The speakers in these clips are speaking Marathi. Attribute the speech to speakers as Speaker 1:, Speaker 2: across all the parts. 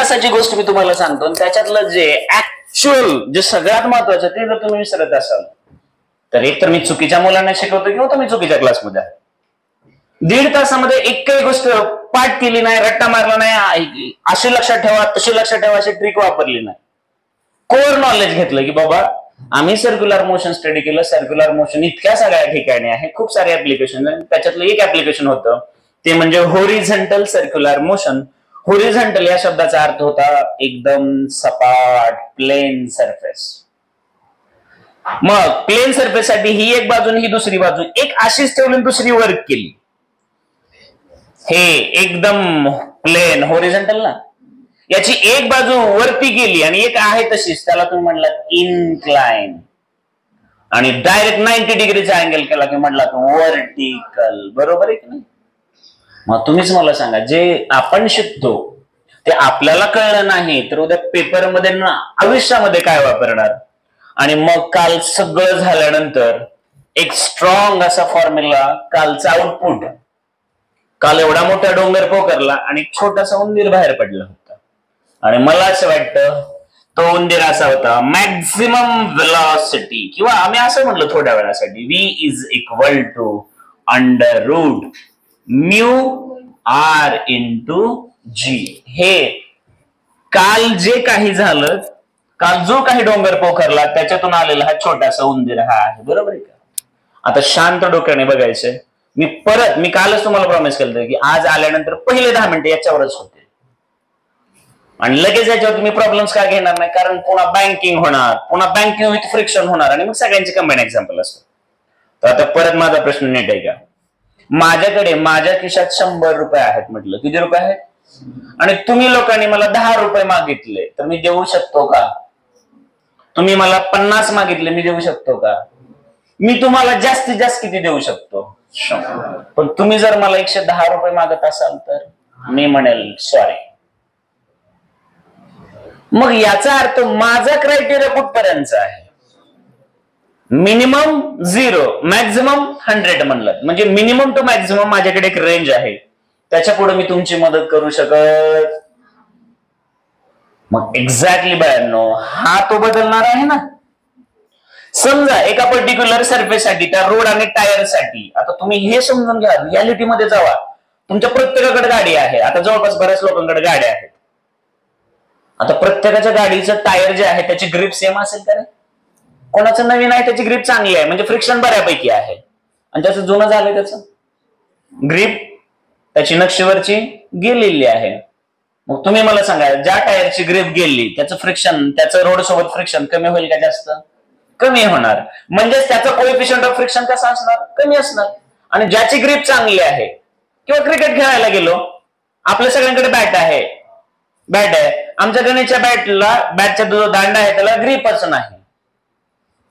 Speaker 1: तासाची गोष्ट मी तुम्हाला सांगतो आणि त्याच्यातलं जे ऍक्च्युअल जे सगळ्यात महत्वाचं ते जर तुम्ही विसरत असाल तर एक तर मी चुकीच्या मुलांना शिकवतो किंवा तुम्ही चुकीच्या क्लासमध्ये आहे. 1.5 तासामध्ये एकही गोष्ट पाठ केली नाही, रट्टा मारला नाही, अशी लक्षात ठेवा तशी लक्षात ठेवा अशी ट्रिक वापरली नाही. कोर नॉलेज घेतलं की बाबा आम्ही सर्क्युलर मोशन स्टडी केलं. सर्क्युलर मोशन इतक्या सगळ्या ठिकाणी आहे, खूप सारे ऍप्लिकेशन आहे. त्याच्यातलं एक ऍप्लिकेशन होतं ते म्हणजे होरिझॉन्टल सर्क्युलर मोशन. होरिझॉन्टल या शब्दाचा अर्थ होता एकदम सपाट प्लेन सरफेस. मग प्लेन सरफेस साठी ही एक बाजू ही दुसरी बाजू एक अशीच ठेवली दुसरी वर्क केली. हे एकदम प्लेन होरिझॉन्टल ना, याची एक बाजू वरती गेली आणि एक आहे तशीच, त्याला तुम्ही म्हणलात इनक्लाइन. आणि डायरेक्ट 90 डिग्रीचा अँगल केला की म्हणलात व्हर्टिकल. बरोबर आहे की नाही? मग तुम्हीच मला सांगा, जे आपण शिकतो ते आपल्याला कळलं नाही तर उद्या पेपरमध्ये ना आयुष्यामध्ये काय वापरणार? आणि मग काल सगळं झाल्यानंतर एक स्ट्रॉंग असा फॉर्म्युला, कालचा आउटपुट, काल एवढा मोठा डोंगर पोखरला आणि छोटासा उंदीर बाहेर पडला होता. आणि मला असं वाटतं तो उंदीर असा होता मॅक्झिमम व्हेलॉसिटी, किंवा आम्ही असं म्हटलं थोड्या वेळासाठी V is equal to under root mu R into G. हे काल जे काही झालं, काल जो काही डोंगर पोखरला त्याच्यातून आलेला हा छोटासा उंदीर हा आहे. बरोबर आहे का? आता शांत डोक्याने बघायचंय. मी कालच तुम्हाला प्रॉमिस केलं की आज आल्यानंतर पहिले 10 मिनिटं याच्यावरच होते आणि लगेच याच्यावर मी प्रॉब्लेम्स का घेणार नाही, कारण पुन्हा बँकिंग होणार, पुन्हा बँकिंग विथ फ्रिक्शन होणार आणि मग सगळ्यांचे कंबाईन एक्झाम्पल असतं. तर आता परत माझा प्रश्न नीट आहे का? माझ्याकडे माझ्या खिशात 100 रुपये आहेत म्हटलं. किती रुपये आहेत? आणि तुम्ही लोकांनी मला 10 रुपये मागितले तर मी देऊ शकतो का? तुम्ही मला 50 मागितले, मी देऊ शकतो का? मी तुम्हाला जास्तीत जास्त किती देऊ शकतो? 100. पण तुम्ही जर मला 110 रुपये मागत असाल तर मी म्हणेल सॉरी. मग याचा अर्थ माझा क्रायटेरिया कुठपर्यंत आहे? मिनिमम 0, मॅक्झिमम 100 म्हणलं म्हणजे मिनिमम टू मॅक्झिमम माझ्याकडे एक रेंज आहे, त्याच्या पुढे मी तुमची मदत करू शकत. मग एक्झॅक्टली बायांनो हा तो बदलणार आहे ना. समजा एका पर्टिक्युलर सरफेस साठी, त्या रोड आणि टायर साठी, आता तुम्ही हे समजून घ्या, रियालिटी मध्ये जावा. तुमच्या प्रत्येकाकडे गाडी आहे, आता जवळपास बऱ्याच लोकांकडे गाड्या आहेत. आता प्रत्येकाच्या गाडीचं टायर जे आहे त्याची ग्रिप सेम असेल का रे? कोणाचं नवीन आहे त्याची ग्रिप चांगली आहे म्हणजे फ्रिक्शन बऱ्यापैकी आहे, आणि त्याचं जुनं झालंय त्याचं ग्रिप त्याची नक्षीवरची गेलेली आहे. मग तुम्ही मला सांगा, ज्या टायरची ग्रिप गेली त्याचं फ्रिक्शन, त्याचं रोड सोबत फ्रिक्शन कमी होईल का जास्त? कमी होणार. म्हणजेच त्याचा कोएफिशियंट ऑफ फ्रिक्शन कसा असणार? कमी असणार. आणि ज्याची ग्रिप चांगली आहे, किंवा क्रिकेट खेळायला गेलो, आपल्या सगळ्यांकडे बॅट आहे, आमच्या गणेशच्या बॅटचा जो दांडा आहे त्याला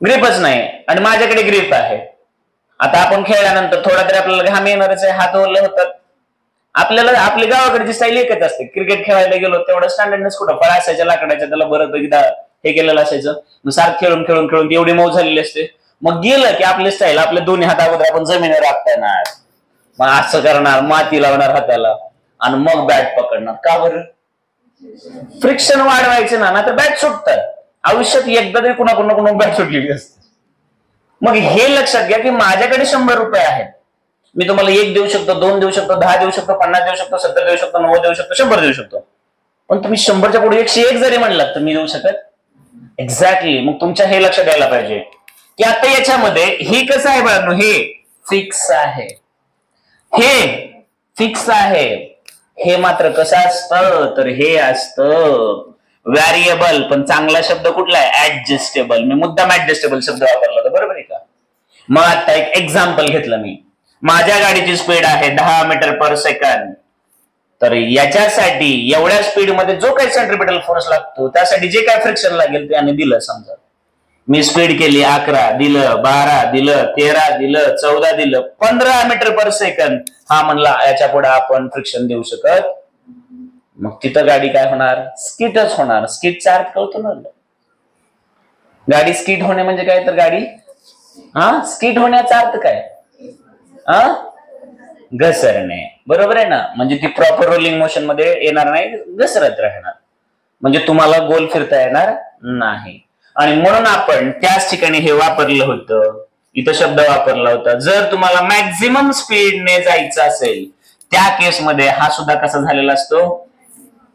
Speaker 1: ग्रिपच नाही आणि माझ्याकडे ग्रिप आहे. आता आपण खेळल्यानंतर थोडा तरी आपल्याला घाम येणारच आहे, हात ओले होतात. आपल्याला आपली गावाकडची स्टाईल एकच असते. क्रिकेट खेळायला गेलो तेवढं स्टँडर्डनेस कुठं, फळ असायच्या लाकडाच्या, त्याला बरंपैकी हे केलेलं असायचं. मग सारखं खेळून खेळून खेळून एवढी मऊ झालेली असते. मग गेलं की आपली स्टाईल, आपल्या दोन्ही हात अगोदर आपण जमिनीवर राखता येणार, मग असं करणार, माती लावणार हाताला आणि मग बॅट पकडणार. का बरं? फ्रिक्शन वाढवायचे ना, तर बॅट सुटतात. आयुष्यात एकदा तरी कुणा बॅट सुटलेली असते. मग हे लक्षात घ्या की माझ्याकडे 100 रुपये आहेत. मी तुम्हाला 1 देऊ शकतो, 2 देऊ शकतो, 10 देऊ शकतो, 50 देऊ शकतो, 70 देऊ शकतो, 90 देऊ शकतो, 100 देऊ शकतो. पण तुम्ही 100च्या पुढे 101 जरी म्हणलात तर मी देऊ शकत. एक्झॅक्टली. मग तुमच्या हे लक्षात द्यायला पाहिजे की आता याच्यामध्ये हे कसं आहे बाळांनो, हे फिक्स आहे, हे फिक्स आहे. हे मात्र कसं असतं तर हे असतं व्हॅरिएबल. पण चांगला शब्द कुठला आहे? ऍडजस्टेबल. मी मुद्दाम ऍडजस्टेबल शब्द वापरला होता, बरोबर आहे का? मग आता एक एक्झाम्पल घेतलं मी. माझ्या गाडीची स्पीड आहे 10 मीटर पर सेकंड. तर याच्यासाठी एवढ्या स्पीड मध्ये जो काही सेंट्रिपिटल फोर्स लागतो त्यासाठी जे काय फ्रिक्शन लागेल त्याने दिलं. समजा मी स्पीड केली 11 दिलं, 12 दिलं, 13 दिलं, 14 दिलं, 15 मीटर पर सेकंड. हा म्हणला याच्या पुढे आपण फ्रिक्शन देऊ शकत. मग तिथं गाडी काय होणार? स्किटच होणार. स्किटचा अर्थ कळतो ना? गाडी स्किट होणे म्हणजे काय? तर गाडी स्किट होण्याचा अर्थ काय? घसरणे. बरोबर आहे ना? म्हणजे ती प्रॉपर रोलिंग मोशन मध्ये येणार नाही, घसरत राहणार. म्हणजे तुम्हाला गोल फिरता येणार नाही. आणि म्हणून आपण त्याच ठिकाणी हे वापरलं होतं, इथं शब्द वापरला होता, जर तुम्हाला मॅक्झिमम स्पीडने जायचं असेल त्या केसमध्ये हा सुद्धा कसा झालेला असतो.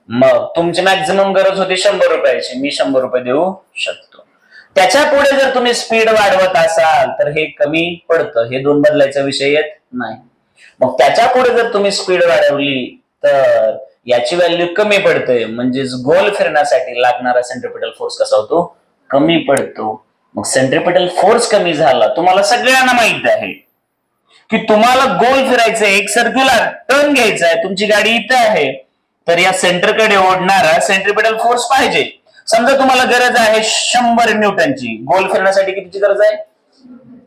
Speaker 1: मग तुमची मॅक्झिमम गरज होती 100 रुपयाची, मी 100 रुपये देऊ शकतो. त्याच्या पुढे जर तुम्ही स्पीड वाढवत असाल तर हे कमी पडतं, हे दोन बदलायचा विषय येत नाही. मग त्याच्या पुढे जर तुम्ही स्पीड वाढवली तर याची व्हॅल्यू कमी पडते, म्हणजेच गोल फिरण्यासाठी लागणारा सेंट्रिपिटल फोर्स कसा होतो, कमी पडतो. मग सेंट्रिपिटल फोर्स कमी झाला. तुम्हाला सगळ्यांना माहित आहे की तुम्हाला गोल फिरायचंय, एक सर्क्युलर टर्न घ्यायचा आहे, तुमची गाडी इथं आहे, तर या सेंटरकडे ओढणारा सेंट्रिपिटल फोर्स पाहिजे. समजा तुम्हाला गरज आहे 100 न्यूटनची, गोल फिरण्यासाठी कितीची गरज आहे.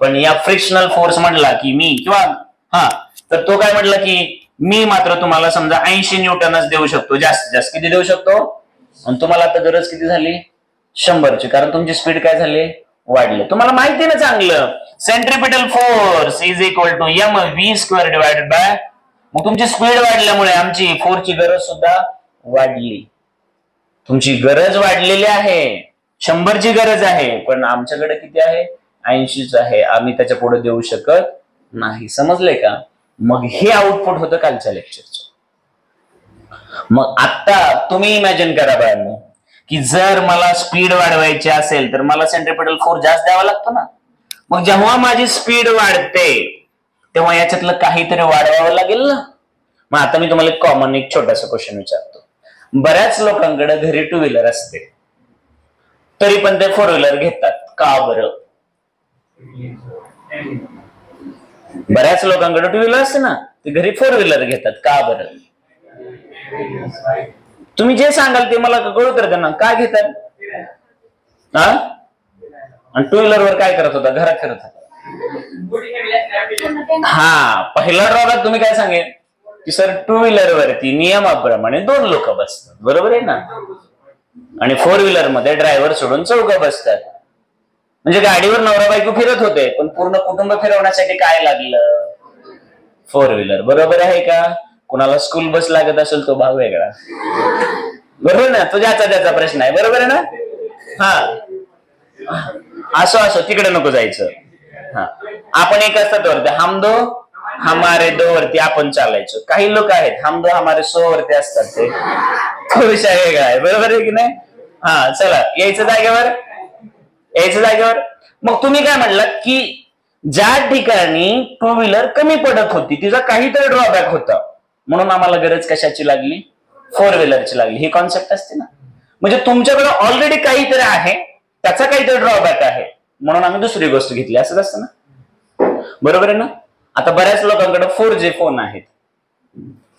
Speaker 1: पण या फ्रिक्शनल फोर्स म्हटला की मी किंवा तर तो काय म्हटला की मी मात्र तुम्हाला समजा 80 न्यूटनच देऊ शकतो, जास्तीत जास्त किती देऊ शकतो. आणि तुम्हाला आता गरज किती झाली, 100ची, कारण तुमची स्पीड काय झाली, वाढली. तुम्हाला माहिती ना चांगलं, centripetal force is equal to mv² divided by. मग तुमची स्पीड वाढल्यामुळे आमची फोर्सची गरज सुद्धा वाढली. तुमची गरज वाढलेली आहे, 100ची गरज आहे, पण आमच्याकडे किती आहे, 80च आहे, आम्ही त्याच्या पुढे देऊ शकत नाही. समजले का. मग हे आउटपुट होतं कालच्या लेक्चरचं. मग आता तुम्ही इमॅजिन करा बाळांनो की जर मला स्पीड वाढवायची असेल तर मला सेंट्रिपिटल फोर्स जास्त द्यावा लागतो ना. मग जेव्हा माझी स्पीड वाढते तेव्हा याच्यातलं काहीतरी वाढवावं लागेल ना. मग आता मी तुम्हाला कॉमन एक छोटासा क्वेश्चन विचारतो. बऱ्याच लोकांकडे घरी 2 व्हीलर असते, तरी पण ते 4 व्हीलर घेतात, का बरं. बऱ्याच लोकांकडे 2 व्हीलर असते ना, ते घरी 4 व्हीलर घेतात, का बरं. तुम्ही जे सांगाल ते मला कळू तर त्यांना काय घेतात. आणि 2 व्हीलर वर काय करत होता, घरात करत होता. पहिला ड्रॉबॅक तुम्ही काय सांगेल की सर 2 व्हीलर वरती नियमाप्रमाणे 2 लोक बसतात, बरोबर आहे ना. आणि 4 व्हीलर मध्ये ड्रायव्हर सोडून 4 बसतात. म्हणजे गाडीवर नवरा बायको फिरत होते, पण पूर्ण कुटुंब फिरवण्यासाठी काय लागलं, 4 व्हीलर. बरोबर आहे का. कुणाला स्कूल बस लागत असेल तो भाग वेगळा, बरोबर ना, तो ज्याचा त्याचा प्रश्न आहे, बरोबर आहे ना. असो तिकडे नको जायचं. आपण एक असतात वरती हम दो हमारे दो वरती आपण चालायचो. काही लोक आहेत हम दो हमारे 100 वरती असतात, ते तो विषय वेगळा आहे, बरोबर आहे की नाही. चला यायचं जागेवर. मग तुम्ही काय म्हटलात की ज्या ठिकाणी 2 व्हीलर कमी पडत होती तिचा काहीतरी ड्रॉबॅक होता, म्हणून आम्हाला गरज कशाची लागली, 4 व्हीलरची लागली. ही कॉन्सेप्ट असते ना. म्हणजे तुमच्याकडे ऑलरेडी काहीतरी आहे, त्याचा काहीतरी ड्रॉबॅक आहे, म्हणून आम्ही दुसरी गोष्ट घेतली, असंच असतं ना, बरोबर आहे ना. आता बऱ्याच लोकांकडे 4G फोन आहेत,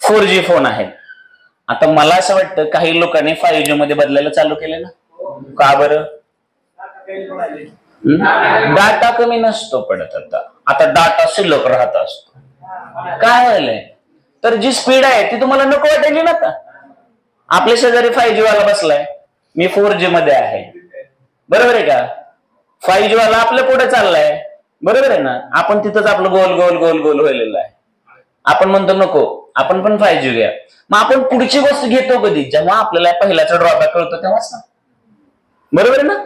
Speaker 1: 4G फोन आहेत. आता मला असं वाटतं काही लोकांनी 5G मध्ये बदलायला चालू केले ना, का बरं. डाटा कमी नसतो पडत, आता डाटा शिल्लक राहत असतो. काय झालंय तर जी स्पीड आहे ती तुम्हाला नको वाटायली ना. आता आपल्या शेजारी 5G वाला बसलाय, मी 4G मध्ये आहे, बरोबर आहे का. 5G वाला आपल्या पुढे चाललाय, बरोबर आहे ना. आपण तिथंच आपलं गोल गोल गोल गोल व्हायलेलं आहे. आपण म्हणतो नको, आपण पण 5G घ्या. मग आपण पुढची गोष्ट घेतो कधी, जेव्हा आपल्याला पहिल्याचा ड्रॉबॅक कळतो तेव्हाच ना, बरोबर आहे ना.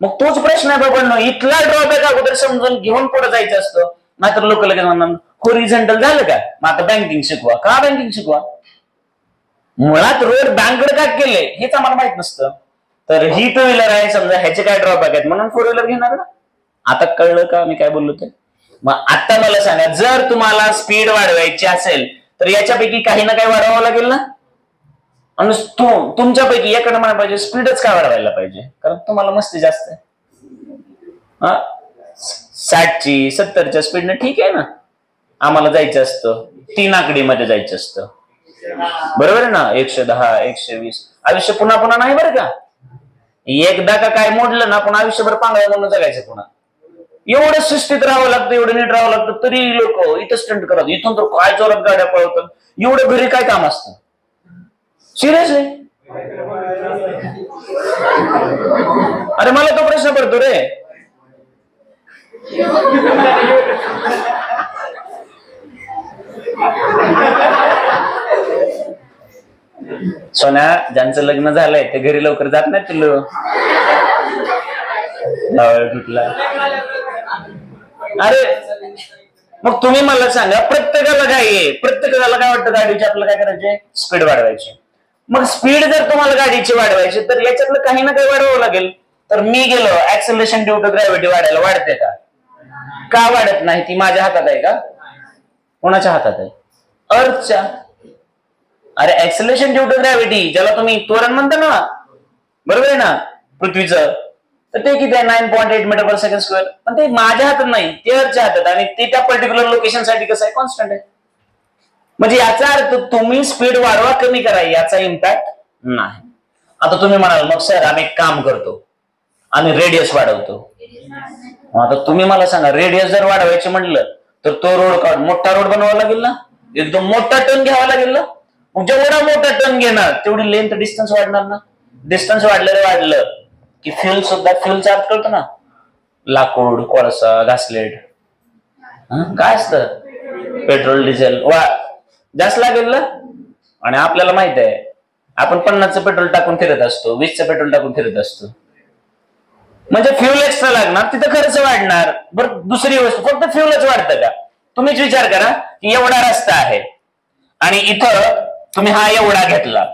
Speaker 1: मग तोच प्रश्न आहे बाबा, इथला ड्रॉबॅक अगोदर समजून घेऊन पुढे जायचं असतं. नाहीतर लोक लगेच म्हणणार होरिझॉन्टल झालं का, मग आता बँकिंग शिकवा. का बँकिंग शिकवा, मुळात रोड बँककडे का केले हेच आम्हाला माहित नसतं. तर ही 2 व्हीलर आहे समजा, ह्याचे काय ड्रॉबॅक आहेत म्हणून 4 व्हीलर घेणार ना. आता कळलं का मी काय बोललो ते. मग आता मला सांगा, जर तुम्हाला स्पीड वाढवायची असेल तर याच्यापैकी काही ना काही वाढवावं लागेल ना. आणि तुमच्यापैकी एकानं म्हणायला पाहिजे स्पीडच काय वाढवायला पाहिजे, कारण तुम्हाला मस्ती जास्त आहे. 60ची 70च्या स्पीडने ठीक आहे ना, आम्हाला जायचं असतं 3 आकडीमध्ये जायचं असतं, बरोबर आहे ना. 110 120 आयुष्य पुन्हा पुन्हा नाही बरं का. एकदा का काय मोडलं ना पण आयुष्यभर पांगळ्या म्हणून जगायचं पुन्हा. एवढं शिस्तीत राहावं लागतं, एवढं नीट राहावं लागतं, तरी लोक इथं स्टंट करतात. इथून तर काय जोरात गाड्या पळवतात, एवढं घरी काय काम असतं सिरियसली. अरे मला तो प्रश्न पडतो रे. सोन्या, ज्यांचं लग्न झालंय ते घरी लवकर जात नाही पिल्लू. कुठला? अरे मग तुम्ही मला सांगा, प्रत्येकाला काय आहे, प्रत्येकाला काय वाटतं गाडीची आपल्याला काय करायचे, स्पीड वाढवायची. मग स्पीड जर तुम्हाला गाडीची वाढवायची तर याच्यातलं काही ना काही वाढवावं लागेल. तर मी गेलो ऍक्सेलरेशन ड्यू टू ग्रॅव्हिटी वाढायला, वाढते का? का वाढत नाही? ती माझ्या हातात आहे का? कोणाच्या हातात आहे? अर्थच्या. अरे ऍक्सेलरेशन ड्यू टू ग्रॅव्हिटी ज्याला तुम्ही त्वरण म्हणता ना, बरोबर आहे ना, पृथ्वीचं, तर ते किती आहे? 9.8 मीटर पर सेकंड स्क्वेअर. पण ते माझ्या हातात नाही, ते अर्थच्या हातात, आणि ते त्या पर्टिक्युलर लोकेशन साठी कसं आहे, कॉन्स्टंट आहे. म्हणजे याचा अर्थ तुम्ही स्पीड वाढवा कमी करा याचा इम्पॅक्ट नाही. आता तुम्ही म्हणाल मग सर आम्ही एक काम करतो, आम्ही रेडियस वाढवतो. आता तुम्ही मला सांगा, रेडियस जर वाढवायचे म्हटलं तर तो रोड मोठा रोड बनवावा लागेल ना, एकदम मोठा टर्न घ्यावा लागेल ना. मग जेवढा मोठा टर्न घेणार तेवढी लेंथ डिस्टन्स वाढणार ना. डिस्टन्स वाढलं की फ्यूल सुद्धा, फ्यूल चार्ज करतो ना, लाकूड, कोळसा, घासलेट, काय असतं, पेट्रोल डिझेल जास्त लागेल ना. आणि आपल्याला माहित आहे आपण 50चं पेट्रोल टाकून फिरत असतो, 20चं पेट्रोल टाकून फिरत असतो. म्हणजे फ्यूल एक्स्ट्रा लागणार, तिथं खर्च वाढणार. बरं दुसरी वस्तू, फक्त फ्यूलच वाढतं का? तुम्हीच विचार करा की एवढा रस्ता आहे आणि इथं तुम्ही हा एवढा घेतला,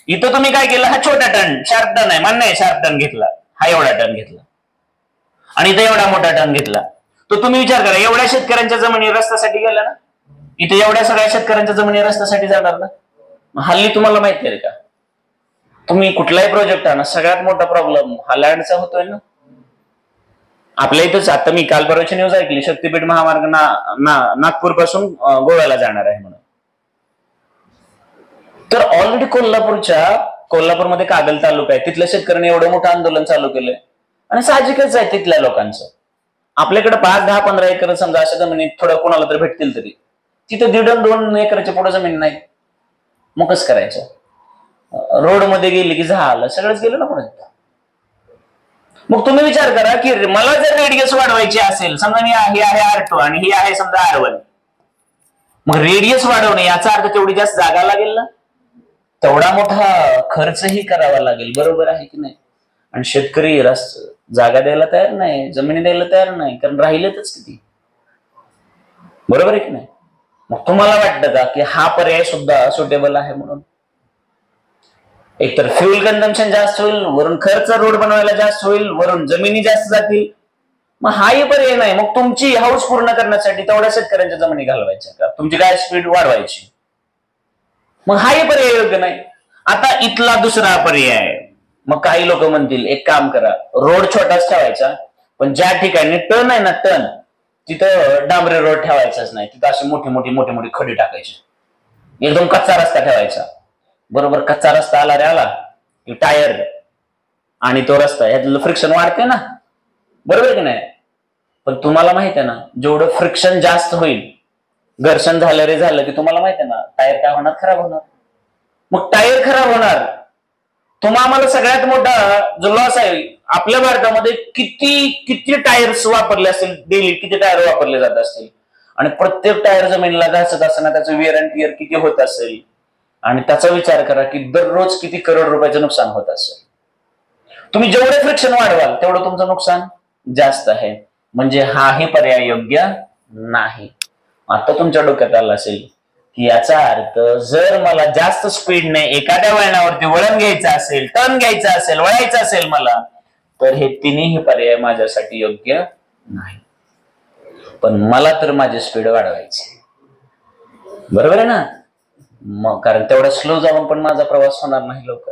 Speaker 1: इथं तुम्ही काय केलं, हा छोटा टर्न, शार्प टर्न आहे, मान्य आहे, शार्प टर्न घेतला, हा एवढा टर्न घेतला, आणि इथं एवढा मोठा टर्न घेतला. तर तुम्ही विचार करा, एवढ्या शेतकऱ्यांच्या जमिनी रस्त्यासाठी गेल्या ना, इथे एवढ्या सगळ्या शेतकऱ्यांच्या जमिनी रस्त्यासाठी जाणार ना. हल्ली तुम्हाला माहिती आहे का, तुम्ही कुठलाही प्रोजेक्ट आणा, सगळ्यात मोठा प्रॉब्लेम हा लँडचा होतोय ना. आपल्या इथंच आता मी काल परवाची न्यूज ऐकली, शक्तीपीठ महामार्ग नागपूर पासून गोव्याला जाणार आहे म्हणून. तर ऑलरेडी कोल्हापूरमध्ये कागल तालुका आहे, तिथल्या शेतकऱ्यांनी एवढं मोठं आंदोलन चालू केलंय, आणि साहजिकच आहे तिथल्या लोकांचं. आपल्याकडे 5, 10, 15 एकर समजा अशा जमिनी थोडं कोणाला तरी भेटतील, तरी तिथे 1.5-2 एकरच्या पुढे जमीन नाही. मग कसं करायचं? रोड मध्ये गेली की झालं, सगळंच गेलं ना पुढे. मग तुम्ही विचार करा की मला जर रेडियस वाढवायची असेल, समजा मी ही आहे R2 आणि ही आहे समजा R1, मग रेडियस वाढवणे याचा अर्थ तेवढी जास्त जागा लागेल ना, तेवढा मोठा खर्चही करावा लागेल, बरोबर आहे की नाही? आणि शेतकरी जागा द्यायला तयार नाही, जमिनी द्यायला तयार नाही, कारण राहिलेतच किती, बरोबर आहे की नाही? मग तुम्हाला वाटतं का की हा पर्याय सुद्धा सुटेबल आहे म्हणून? एकतर फ्यूल कन्झम्पशन जास्त होईल, वरून खर्च रोड बनवायला जास्त होईल, वरून जमिनी जास्त जातील. मग हाही पर्याय नाही. मग तुमची हौस पूर्ण करण्यासाठी तेवढ्या शेतकऱ्यांच्या जमिनी घालवायच्या का, तुमची काय स्पीड वाढवायची? मग हाही पर्याय योग्य नाही. आता इथला दुसरा पर्याय, मग काही लोक म्हणतील एक काम करा, रोड छोटाच ठेवायचा, पण ज्या ठिकाणी टर्न आहे ना, टर्न, तिथं डांबरी रोड ठेवायचाच नाही, तिथं असे मोठे खडी टाकायचे, एकदम कच्चा रस्ता ठेवायचा. बरोबर कच्चा रस्ता आला रे आला की टायर आणि तो रस्ता यातलं फ्रिक्शन वाढते ना, बरोबर की नाही? पण तुम्हाला माहित आहे ना, जेवढं फ्रिक्शन जास्त होईल, घर्षण झालं की तुम्हाला माहित आहे ना, टायर काय होणार, खराब होणार. मग टायर खराब होणार, तुम्हाला सगळ्यात मोठा जो लॉस आहे, आपल्या भारतामध्ये किती टायर्स वापरले असतील, डेली किती टायर वापरले जात असतील, आणि प्रत्येक टायर जमिनीला घासत असताना त्याचं वेअर अँड टिअर किती होत असेल, आणि त्याचा विचार करा की दररोज किती करोड रुपयाचं नुकसान होत असेल. तुम्ही जेवढे फ्रिक्शन वाढवाल तेवढं तुमचं नुकसान जास्त आहे. म्हणजे हाही पर्याय योग्य नाही. आता तुमच्या डोक्यात आलं असेल की याचा अर्थ जर मला जास्त स्पीडने एखाद्या वळणावरती वळण घ्यायचं असेल, टर्न घ्यायचा असेल, वळायचं असेल मला, तर हे तिन्ही पर्याय माझ्यासाठी योग्य नाही. पण मला तर माझी स्पीड वाढवायची, बरोबर आहे ना? मग कारण तेवढा स्लो जाऊन पण माझा प्रवास होणार नाही लवकर.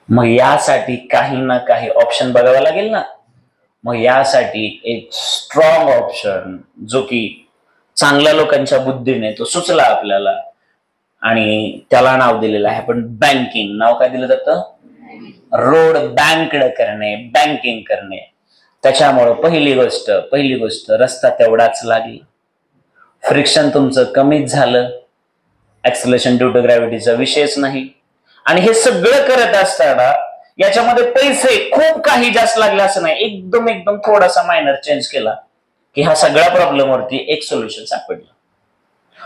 Speaker 1: मग यासाठी काही ना काही ऑप्शन बघावा लागेल ना. मग यासाठी एक स्ट्रॉंग ऑप्शन, जो की चांगल्या लोकांच्या बुद्धीने तो सुचला आपल्याला, आणि त्याला नाव दिलेलं आहे आपण बँकिंग. नाव काय दिलं जातं? रोड बँकड करणे, बँकिंग करणे. त्याच्यामुळे पहिली गोष्ट रस्ता तेवढाच लागेल, फ्रिक्शन तुमचं कमीच झालं, ऍक्सेलरेशन ड्यू टू ग्रॅव्हिटीचा विषयच नाही. आणि हे सगळं करत असताना याच्यामध्ये पैसे खूप काही जास्त लागले असं नाही, एकदम थोडासा मायनर चेंज केला की हा सगळ्या प्रॉब्लेम वरती एक सोल्युशन सापडलं.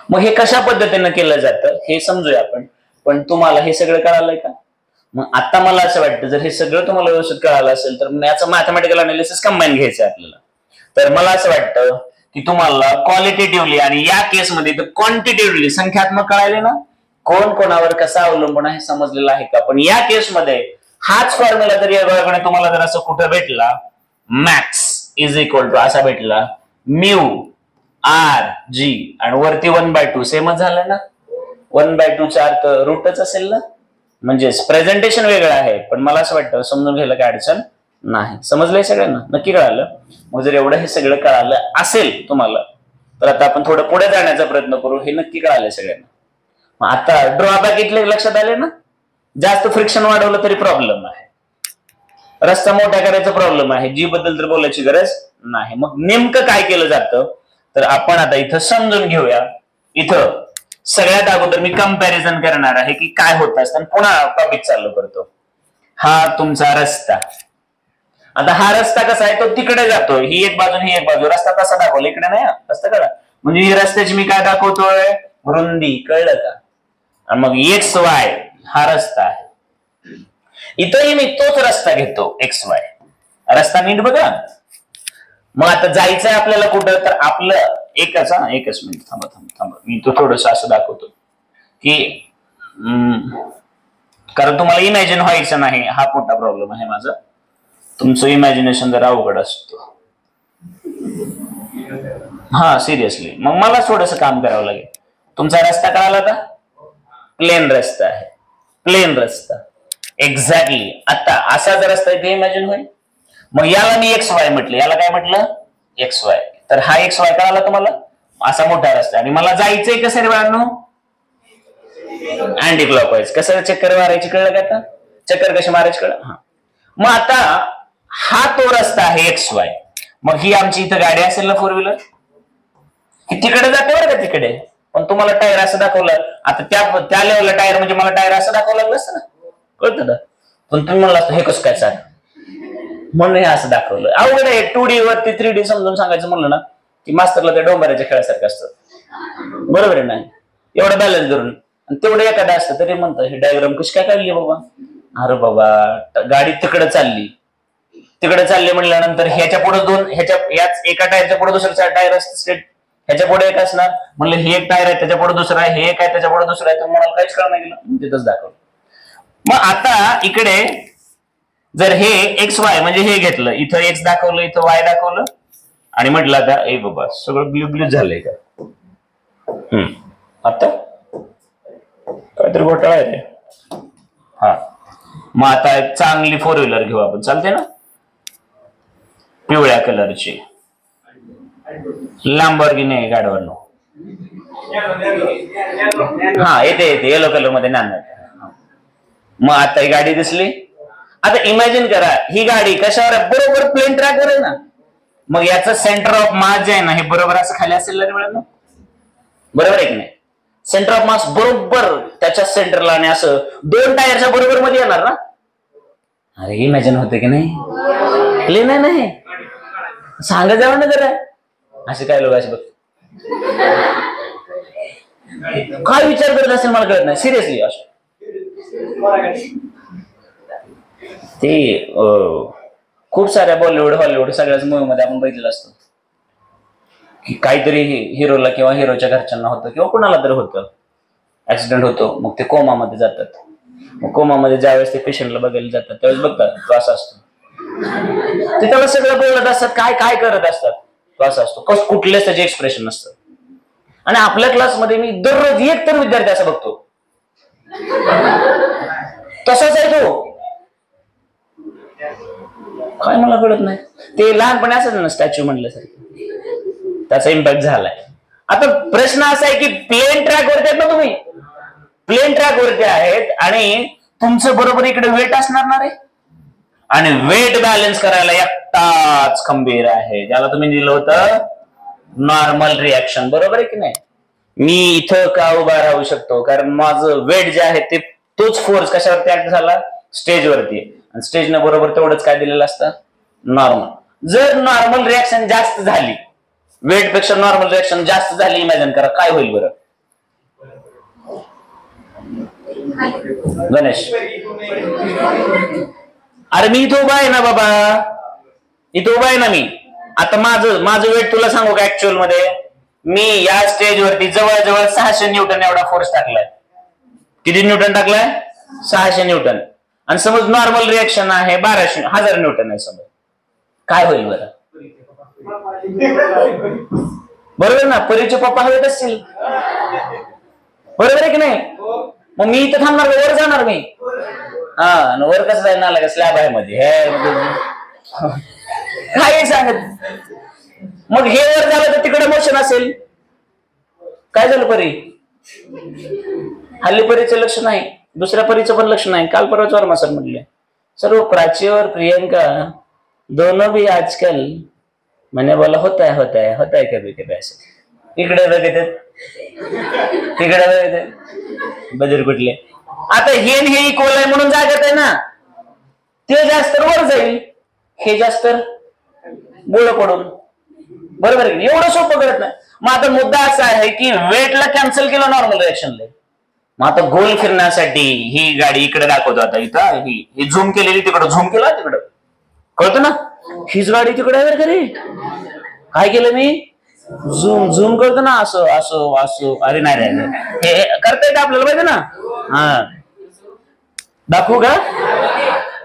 Speaker 1: मग हे कशा पद्धतीने केलं जातं हे समजूया आपण. पण तुम्हाला हे सगळं कळालंय का? मग आता मला असं वाटतं जर हे सगळं तुम्हाला व्यवस्थित कळालं असेल तर याचं मॅथमॅटिकल अनालिसिस कंबाईन घ्यायचं आपल्याला. तर मला असं वाटतं की तुम्हाला क्वालिटेटिव्हली आणि या केसमध्ये क्वांटिटेटिव्हली संख्यात्मक कळाले ना, कोण कोणावर कसा अवलंबून आहे समजलेलं आहे का? पण या केसमध्ये हाच फॉर्म्युला जर या गोळ्याकडे तुम्हाला जर असं कुठं भेटला, मॅक्स इज इक्वल टू असा भेटला म्यू आर जी आणि वरती 1/2 सेमच झालं ना. 1/2 चा अर्थ रूटच असेल ना, म्हणजेच प्रेझेंटेशन वेगळं आहे पण मला असं वाटतं समजून घ्यायला काय अडचण नाही. समजलंय सगळ्यांना? नक्की कळालं? मग जर एवढं हे सगळं कळालं असेल तुम्हाला तर आता आपण थोडं पुढे जाण्याचा प्रयत्न करू. हे नक्की कळालंय सगळ्यांना? मग आता ड्रॉबॅक इथले लक्षात आले ना, जास्त फ्रिक्शन वाढवलं तरी प्रॉब्लेम आहे, रस्ता मोठा करायचा प्रॉब्लेम आहे, जी बद्दल तर बोलायची गरज नाही. मग नेमकं काय केलं जातं तर आपण आता इथं समजून घेऊया. इथं सगळ्यात अगोदर मी कंपॅरिझन करणार आहे की काय होत असतं, पुन्हा टॉपिक चालू करतो. हा तुमचा रस्ता. आता हा रस्ता कसा आहे, तो तिकडे जातो, ही एक बाजू ही एक बाजू, रस्ता तसा दाखवला, इकडे नाही रस्ता कळा. म्हणजे ही रस्त्याची मी काय दाखवतोय, रुंदी, कळलं का? आणि मग XY हा रस्ता आहे. इथंही मी तोच रस्ता घेतो, XY रस्ता नीट बघा. मग आता जायचंय आपल्याला कुठं, तर आपलं एकच मिनिट थांबा मी तो थोडस असं दाखवतो की कारण तुम्हाला इमॅजिन व्हायचं नाही, हा मोठा प्रॉब्लेम आहे माझा. तुमचं इमॅजिनेशन जरा अवघड असतो. हा सिरियसली, मग मला थोडस काम करावं लागेल. तुमचा रस्ता कळाला का? प्लेन रस्ता आहे, प्लेन रस्ता एक्झॅक्टली. आता असा जर रस्ता इथे इमॅजिन होईल. मग याला मी XY म्हटलं, याला काय म्हटलं? XY. तर हा XY कळाला तुम्हाला? असा मोठा रस्ता आणि मला जायचंय कसं रे बाळांनो? Anti clockwise. कसं चक्कर मारायची कळलं का आता? चक्कर कशी मारायची कळलं? हा. मग आता हा तो रस्ता आहे XY. मग ही आमची इथं गाडी असेल ना फोर व्हीलर, ही तिकडे जाते बरं का तिकडे, पण तुम्हाला टायर असं दाखवलं. आता त्या लेवलला टायर म्हणजे मला टायर असं दाखवलं लागलं असतं ना, कळतं ना? पण तुम्ही म्हणला असतं हे कसं काय चाल, म्हणून हे असं दाखवलं. अवघड आहे. 2D वरती 3D समजून सांगायचं म्हणलं ना की मास्तरला त्या डोंबऱ्याच्या खेळासारखं असतं, बरोबर आहे ना? एवढं बॅलन्स धरून तेवढं एखादं असतं तरी म्हणतं हे डायग्राम कशी काय काढली बाबा. अरे बाबा, गाडी तिकडे चालली म्हणल्यानंतर ह्याच्या पुढे याच एका टायरच्या पुढे दुसरा टायर असतं स्ट्रेट, ह्याच्या पुढे एक असणार. म्हणलं हे एक टायर आहे, त्याच्या पुढे दुसरा आहे, हे एक आहे, त्याच्या पुढे दुसरा आहे. तर मला काहीच कळलं नाही गेलं, तिथंच दाखवलं. मग आता इकडे जर हे XY म्हणजे हे घेतलं, इथं X दाखवलं, इथं Y दाखवलं आणि म्हटलं आता ए बाबा सगळं ब्ल्यू झालंय का? आता काहीतरी घोटाळा आहे रे. हा, मग आता एक चांगली फोर व्हीलर घेऊ आपण, चालते ना? पिवळ्या कलरची लॅम्बोर्गिनी आहे गाडीवरनं. हा येते येलो कलर मध्ये नांद. मग आता ही गाडी दिसली. आता इमॅजिन करा ही गाडी कशावर आहे? बरोबर प्लेन ट्रॅकवर आहे ना. मग याचं सेंटर ऑफ मास जे आहे ना हे बरोबर असं खाली असेल ना, बरोबर आहे की नाही? सेंटर ऑफ मास बरोबर त्याच्या सेंटरला आणि असं दोन टायरच्या बरोबर मध्ये येणार ना. अरे इमॅजिन होते की नाही? प्लेन आहे नाही सांगा जावं ना जरा. असे काय लोक असे बघ काय विचार करत असेल मला कळत नाही सिरियसली. असं ते खूप साऱ्या बॉलिवूड हॉलिवूड सगळ्याच मूवी मध्ये आपण बघितलं असतो की काहीतरी हिरोला किंवा हिरोच्या घरच्यांना होतं किंवा कुणाला तरी होतं, ऍक्सिडेंट होतो, मग ते कोमामध्ये जातात. मग कोमामध्ये ज्यावेळेस ते पेशंटला बघायला जातात त्यावेळेस बघतात तो असा असतो, ते त्याला सगळं बोलत असतात, काय काय करत असतात, तो असा असतो, कुठलेच त्याचे एक्सप्रेशन नसतं. आणि आपल्या क्लासमध्ये मी दररोज एक तर विद्यार्थी असं बघतो तसाच आहे तो. काय मला कळत नाही, ते लहानपणी असायचं ना स्टॅच्यू म्हणल्यासारखं, त्याचा इम्पॅक्ट झालाय. आता प्रश्न असा आहे की प्लेन ट्रॅक वरती आहेत ना तुम्ही, प्लेन ट्रॅक वरती आहेत आणि तुमचं बरोबर इकडे वेट असणार ना रे, आणि वेट बॅलन्स करायला एकटाच खंबीर आहे, ज्याला तुम्ही दिलं होतं नॉर्मल रिॲक्शन, बरोबर आहे की नाही? मी इथं का उभा राहू शकतो कारण माझं वेट जे आहे ते तोच फोर्स कशावरती ऍक्ट झाला, स्टेजवरती, आणि स्टेजने बरोबर तेवढंच काय दिलेलं असतं, नॉर्मल. जर नॉर्मल रिॲक्शन जास्त झाली, वेट पेक्षा नॉर्मल रिॲक्शन जास्त झाली, इमॅजिन करा काय होईल बरं. गणेश, अरे मी इथं उभा आहे ना बाबा, इथं उभा आहे ना मी. आता माझं वेट तुला सांगू का? ऍक्च्युअल मध्ये मी या स्टेजवरती जवळजवळ 600 न्यूटन एवढा फोर्स टाकलाय. किती न्यूटन टाकलाय? 600 न्यूटन. आणि समज नॉर्मल रिएक्शन आहे 1000 न्यूटन आहे समज, काय होईल बरं? बरोबर ना? परीचे पप्पा हवेत असतील, बरोबर आहे की नाही? मग मी इथं थांबणार, वर जाणार मी. हा, वर कसं जाईल ना, स्लॅब आहे मध्ये, हे काय सांगत. मग हे वर झालं तर तिकडे मोशन असेल. काय झालं परी? हल्ली परीचं लक्ष नाही, दुसऱ्या परीचं पण लक्ष नाही. काल परवाच वर्मा सर म्हणले, सर प्राची और प्रियंका दोनों भी आजकल, मैंने बोला होता है कभी कभी ऐसे. इकडे बघत तिकडे बघत बदल कुठले. आता हे इक्वल आहे म्हणून जागत आहे ना, ते जास्त वर जाईल, हे जास्त गोळ पडून. बरोबर आहे? एवढं सोपं करत नाही. मग आता मुद्दा असा आहे की वेटला कॅन्सल केलं नॉर्मल रिएक्शनला. मग आता गोल फिरण्यासाठी ही गाडी इकडे दाखवतो. आता इथं ही झूम केलेली, तिकडं झूम केला, तिकडं कळतं ना, हीच गाडी तिकडे आहे खरी. काय केलं मी? झूम करतो ना, असं असं असं. अरे नाही हे करता येतं आपल्याला, पाहिजे ना. हा, दाखवू का?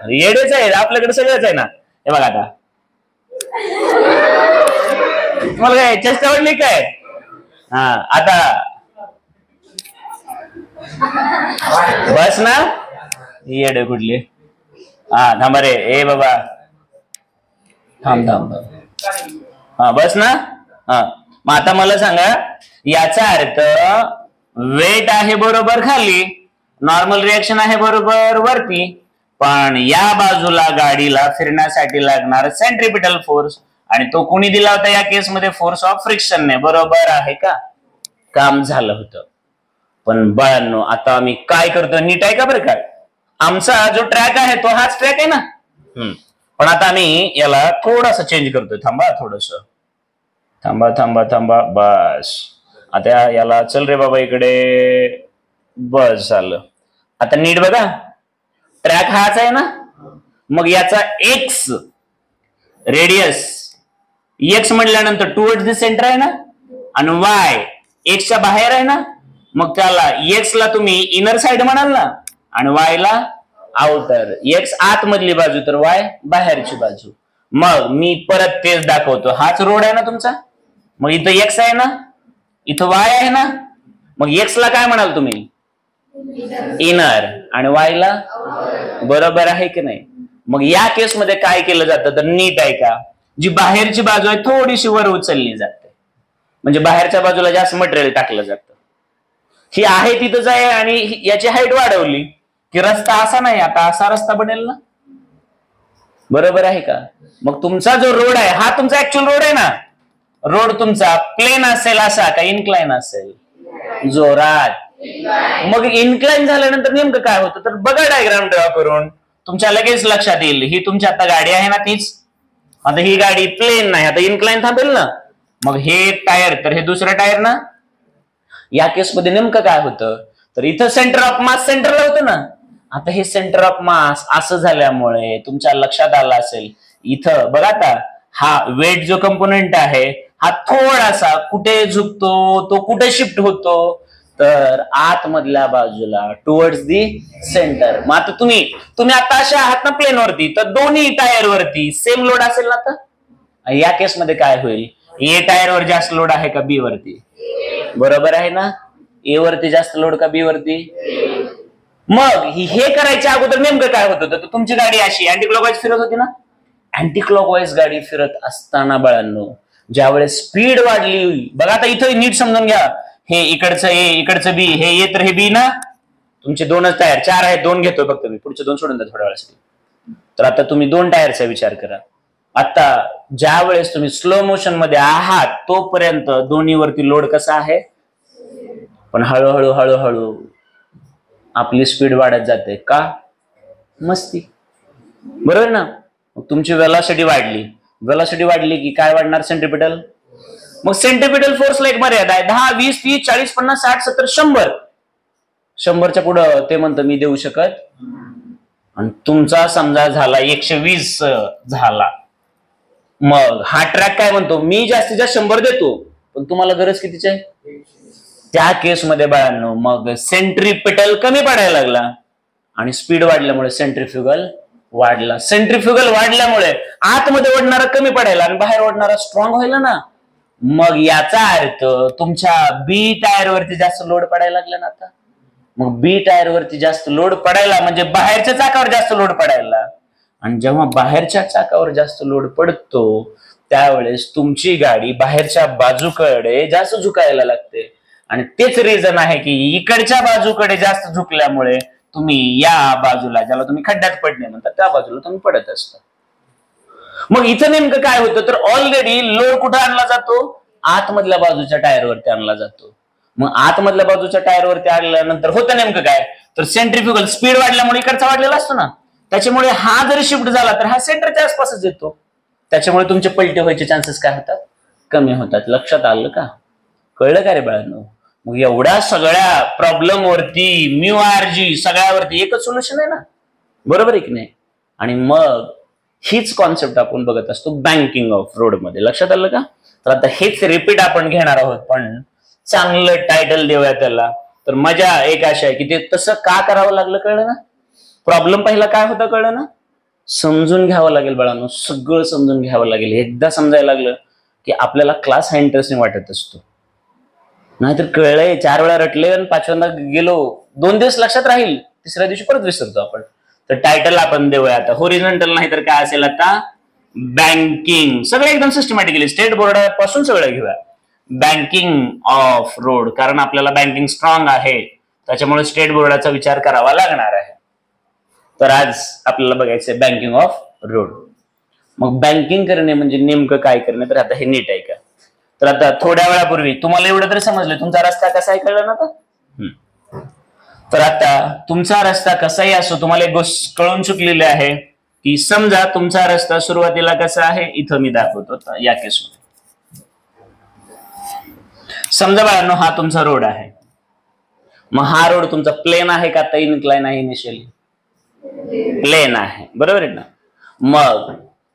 Speaker 1: येडेच आहे आपल्याकडे, सगळंच आहे ना. हे बघा आता, तुम्हाला काय चेष्टा वाटली काय? हा, आता बस ना, येडे कुठली. हा, थांबा रे, ए बाबा थांब. हा, बस ना. हा, मग आता मला सांगा, याचा अर्थ वेट आहे बरोबर खाली, नॉर्मल रिएक्शन आहे बरोबर वरती, पण या बाजूला गाडीला फिरण्यासाठी लागणार सेंट्रिपिटल फोर्स, आणि तो कोणी दिला होता या केसमध्ये? फोर्स ऑफ फ्रिक्शनने. बरोबर आहे का? काम झालं होतं. पण बाळांनो, आता आम्ही काय करतो, नीट आहे का बरं का? आमचा जो ट्रॅक आहे तो हाच ट्रॅक आहे ना. पण आता आम्ही याला थोडासा चेंज करतोय. थांबा थोडस, थांबा. बस, आता याला चल रे बाबा इकडे. बस झालं. आता नीट बघा, ट्रॅक हाच आहे ना. मग याचा एक्स रेडियस, एक्स म्हटल्यानंतर टुवर्ड्स द सेंटर आहे ना, आणि वाय एक्सच्या बाहेर आहे ना. मग त्याला एक्स ला तुम्ही इनर साइड म्हणाल ना, आणि वाय ला आउटर. एक्स आत मधली बाजू, तर वाय बाहेरची बाजू. मग मी परत तेच दाखवतो, हाच रोड आहे ना तुमचा. मग इथं एक्स आहे ना, इथं वाय आहे ना. मग एक्स ला काय म्हणाल तुम्ही? इनर, आणि वाय ला. बरोबर आहे की नाही? मग या केसमध्ये काय केलं जातं, तर नीट आहे का, जी बाहेरची बाजू आहे थोडीशी वर उचलली जाते, म्हणजे बाहेरच्या बाजूला जास्त मटेरियल टाकलं जातं. ही आहे तिथंच आहे, आणि याची हाईट वाढवली की रस्ता असा नाही, आता असा रस्ता बनेल ना. बरोबर आहे का? मग तुमचा जो रोड आहे हा तुमचा ऍक्च्युअल रोड आहे ना. रोड तुमचा प्लेन असेल असा का इन्क्लाइन असेल? जोरात. मग इन्क्लाइन झाल्यानंतर नेमकं काय होतं, तर बघा डायग्राम ड्रॉ करून तुमच्या लगेच लक्षात येईल. ही तुमची आता गाडी आहे ना तीच. आता ही गाडी प्लेन नाही, आता इन्क्लाइन थांबेल ना. मग हे टायर, तर हे दुसरं टायर ना. या केसमध्ये नेमकं काय होतं, तर इथं सेंटर ऑफ मास सेंटरला होतं ना. आता हे सेंटर ऑफ मास असं झाल्यामुळे तुमच्या लक्षात आलं असेल, इथं बघा आता हा वेट जो कंपोनेंट आहे हा थोडासा कुठे झुकतो, तो कुठे शिफ्ट होतो, तर आतमधल्या बाजूला टुवर्ड्स दी सेंटर. मग आता तुम्ही आता अशा आहात ना प्लेन वरती, तर दोन्ही टायर वरती सेम लोड असेल ना. तर या केसमध्ये काय होईल, ए टायर वर जास्त लोड आहे का बी वरती? बरोबर आहे ना. ए वरती जास्त लोड का बी वरती? मग हे करायच्या अगोदर नेमकं काय होत होतं, तर तुमची गाडी अशी अँटी क्लॉकवाईज फिरत होती ना. अँटी क्लॉकवाईज गाडी फिरत असताना बाळांनो, ज्यावेळेस स्पीड वाढली, बघा आता इथं नीट समजून घ्या, हे इकडचं ए इकडचं बी, हे ए तर हे बी ना. तुमचे दोनच टायर, 4 आहेत, 2 घेतोय फक्त मी, पुढचे 2 सोडून द्या थोड्या वेळासाठी. तर आता तुम्ही 2 टायरचा विचार करा. आता ज्या वेळेस तुम्ही स्लो मोशन मध्ये आहात तोपर्यंत दोन्ही वरती लोड कसा आहे, पण हळूहळू हळूहळू आपली स्पीड वाढत जाते का? मस्ती. बरोबर ना. मग तुमची वेलॉसिटी वाढली की काय वाढणार? सेंट्रिपिटल. मग सेंट्रिपिटल फोर्सला एक मर्यादा आहे, 10, 20, 30, 40, 50, 60, 70, 100. 100च्या पुढं ते म्हणतं मी देऊ शकत, आणि तुमचा समजा झाला 120 झाला, मग हा ट्रॅक काय म्हणतो मी जास्तीत जास्त 100 देतो, पण तुम्हाला गरज कितीची आहे? त्या केसमध्ये बाळांनो मग सेंट्रीपिटल कमी पडायला लागला आणि स्पीड वाढल्यामुळे सेंट्रीफ्युगल वाढला. सेंट्रीफ्युगल वाढल्यामुळे आतमध्ये ओढणारा कमी पडायला आणि बाहेर ओढणारा स्ट्रॉंग व्हायला ना. मग याचा अर्थ तुमच्या बी टायर वरती जास्त लोड पडायला लागला ना आता. मग बी टायर वरती जास्त लोड पडायला म्हणजे बाहेरच्या चाकावर जास्त लोड पडायला, आणि जेव्हा बाहेरच्या चाकावर जास्त लोड पडतो त्यावेळेस तुमची गाडी बाहेरच्या बाजूकडे जास्त झुकायला लागते, आणि तेच रिझन आहे की इकडच्या बाजूकडे जास्त झुकल्यामुळे तुम्ही या बाजूला, ज्याला तुम्ही खड्ड्यात पडणे म्हणतात, त्या बाजूला तुम्ही पडत असता. मग इथं नेमकं काय होतं तर ऑलरेडी लोड कुठे आणला जातो? आतमधल्या बाजूच्या टायरवरती आणला जातो. मग आतमधल्या बाजूच्या टायरवरती आणल्यानंतर होतं नेमकं काय तर सेंट्रीफ्युगल स्पीड वाढल्यामुळे इकडचा वाढलेला असतो ना, त्याच्यामुळे हा जरी शिफ्ट झाला तर हा सेंटरच्या आसपासच येतो, त्याच्यामुळे तुमचे पलटे व्हायचे चान्सेस काय होतात? कमी होतात. लक्षात आलं का? कळलं का रे बाळांनो? मग एवढ्या सगळ्या प्रॉब्लेम वरती म्यू आर जी सगळ्यावरती एकच सोल्युशन आहे ना, बरोबर आहे की नाही? आणि मग हीच कॉन्सेप्ट आपण बघत असतो बँकिंग ऑफ रोड मध्ये. लक्षात आलं का? तर आता हेच रिपीट आपण घेणार आहोत, पण चांगलं टायटल देऊया त्याला. तर मजा एक अशी आहे की ते तसं का करावं लागलं कळलं ना. प्रॉब्लेम पहिला काय होता कळलं ना. समजून घ्यावं लागेल बाळांनो, सगळं समजून घ्यावं लागेल. एकदा समजायला लागलं की आपल्याला क्लास हा इंटरेस्टिंग वाटत असतो. नाहीतर कळलंय 4 वेळा रटले आणि 5व्यांदा गेलो, 2 दिवस लक्षात राहील, 3ऱ्या दिवशी परत विसरतो आपण. तर टायटल आपण देऊया आता होरिझॉन्टल, नाही तर काय असेल आता बँकिंग. सगळं एकदम सिस्टमॅटिकली स्टेट बोर्ड पासून सगळं घेऊया. बँकिंग ऑफ रोड, कारण आपल्याला बँकिंग स्ट्रॉंग आहे त्याच्यामुळे स्टेट बोर्डाचा विचार करावा लागणार आहे. तर आज आपल्याला बघायचंय बँकिंग ऑफ रोड. मग बँकिंग करणे म्हणजे नेमकं काय करणे, तर आता हे नीट आहे का. तर आता थोड्या वेळापूर्वी तुम्हाला एवढं तरी समजलं तुमचा रस्ता कसा आहे कळलं ना आता. तर आता तुमचा रस्ता कसाही असो, तुम्हाला एक गोष्ट कळून चुकलेली आहे की समजा तुमचा रस्ता सुरुवातीला कसा आहे, इथं मी दाखवतो या केसमध्ये. समजा बाळांनो हा तुमचा रोड आहे. मग हा रोड तुमचा प्लेन आहे का आता इनक्लाइन आहे? इनिशियली प्लेन आहे, बरोबर आहे ना. मग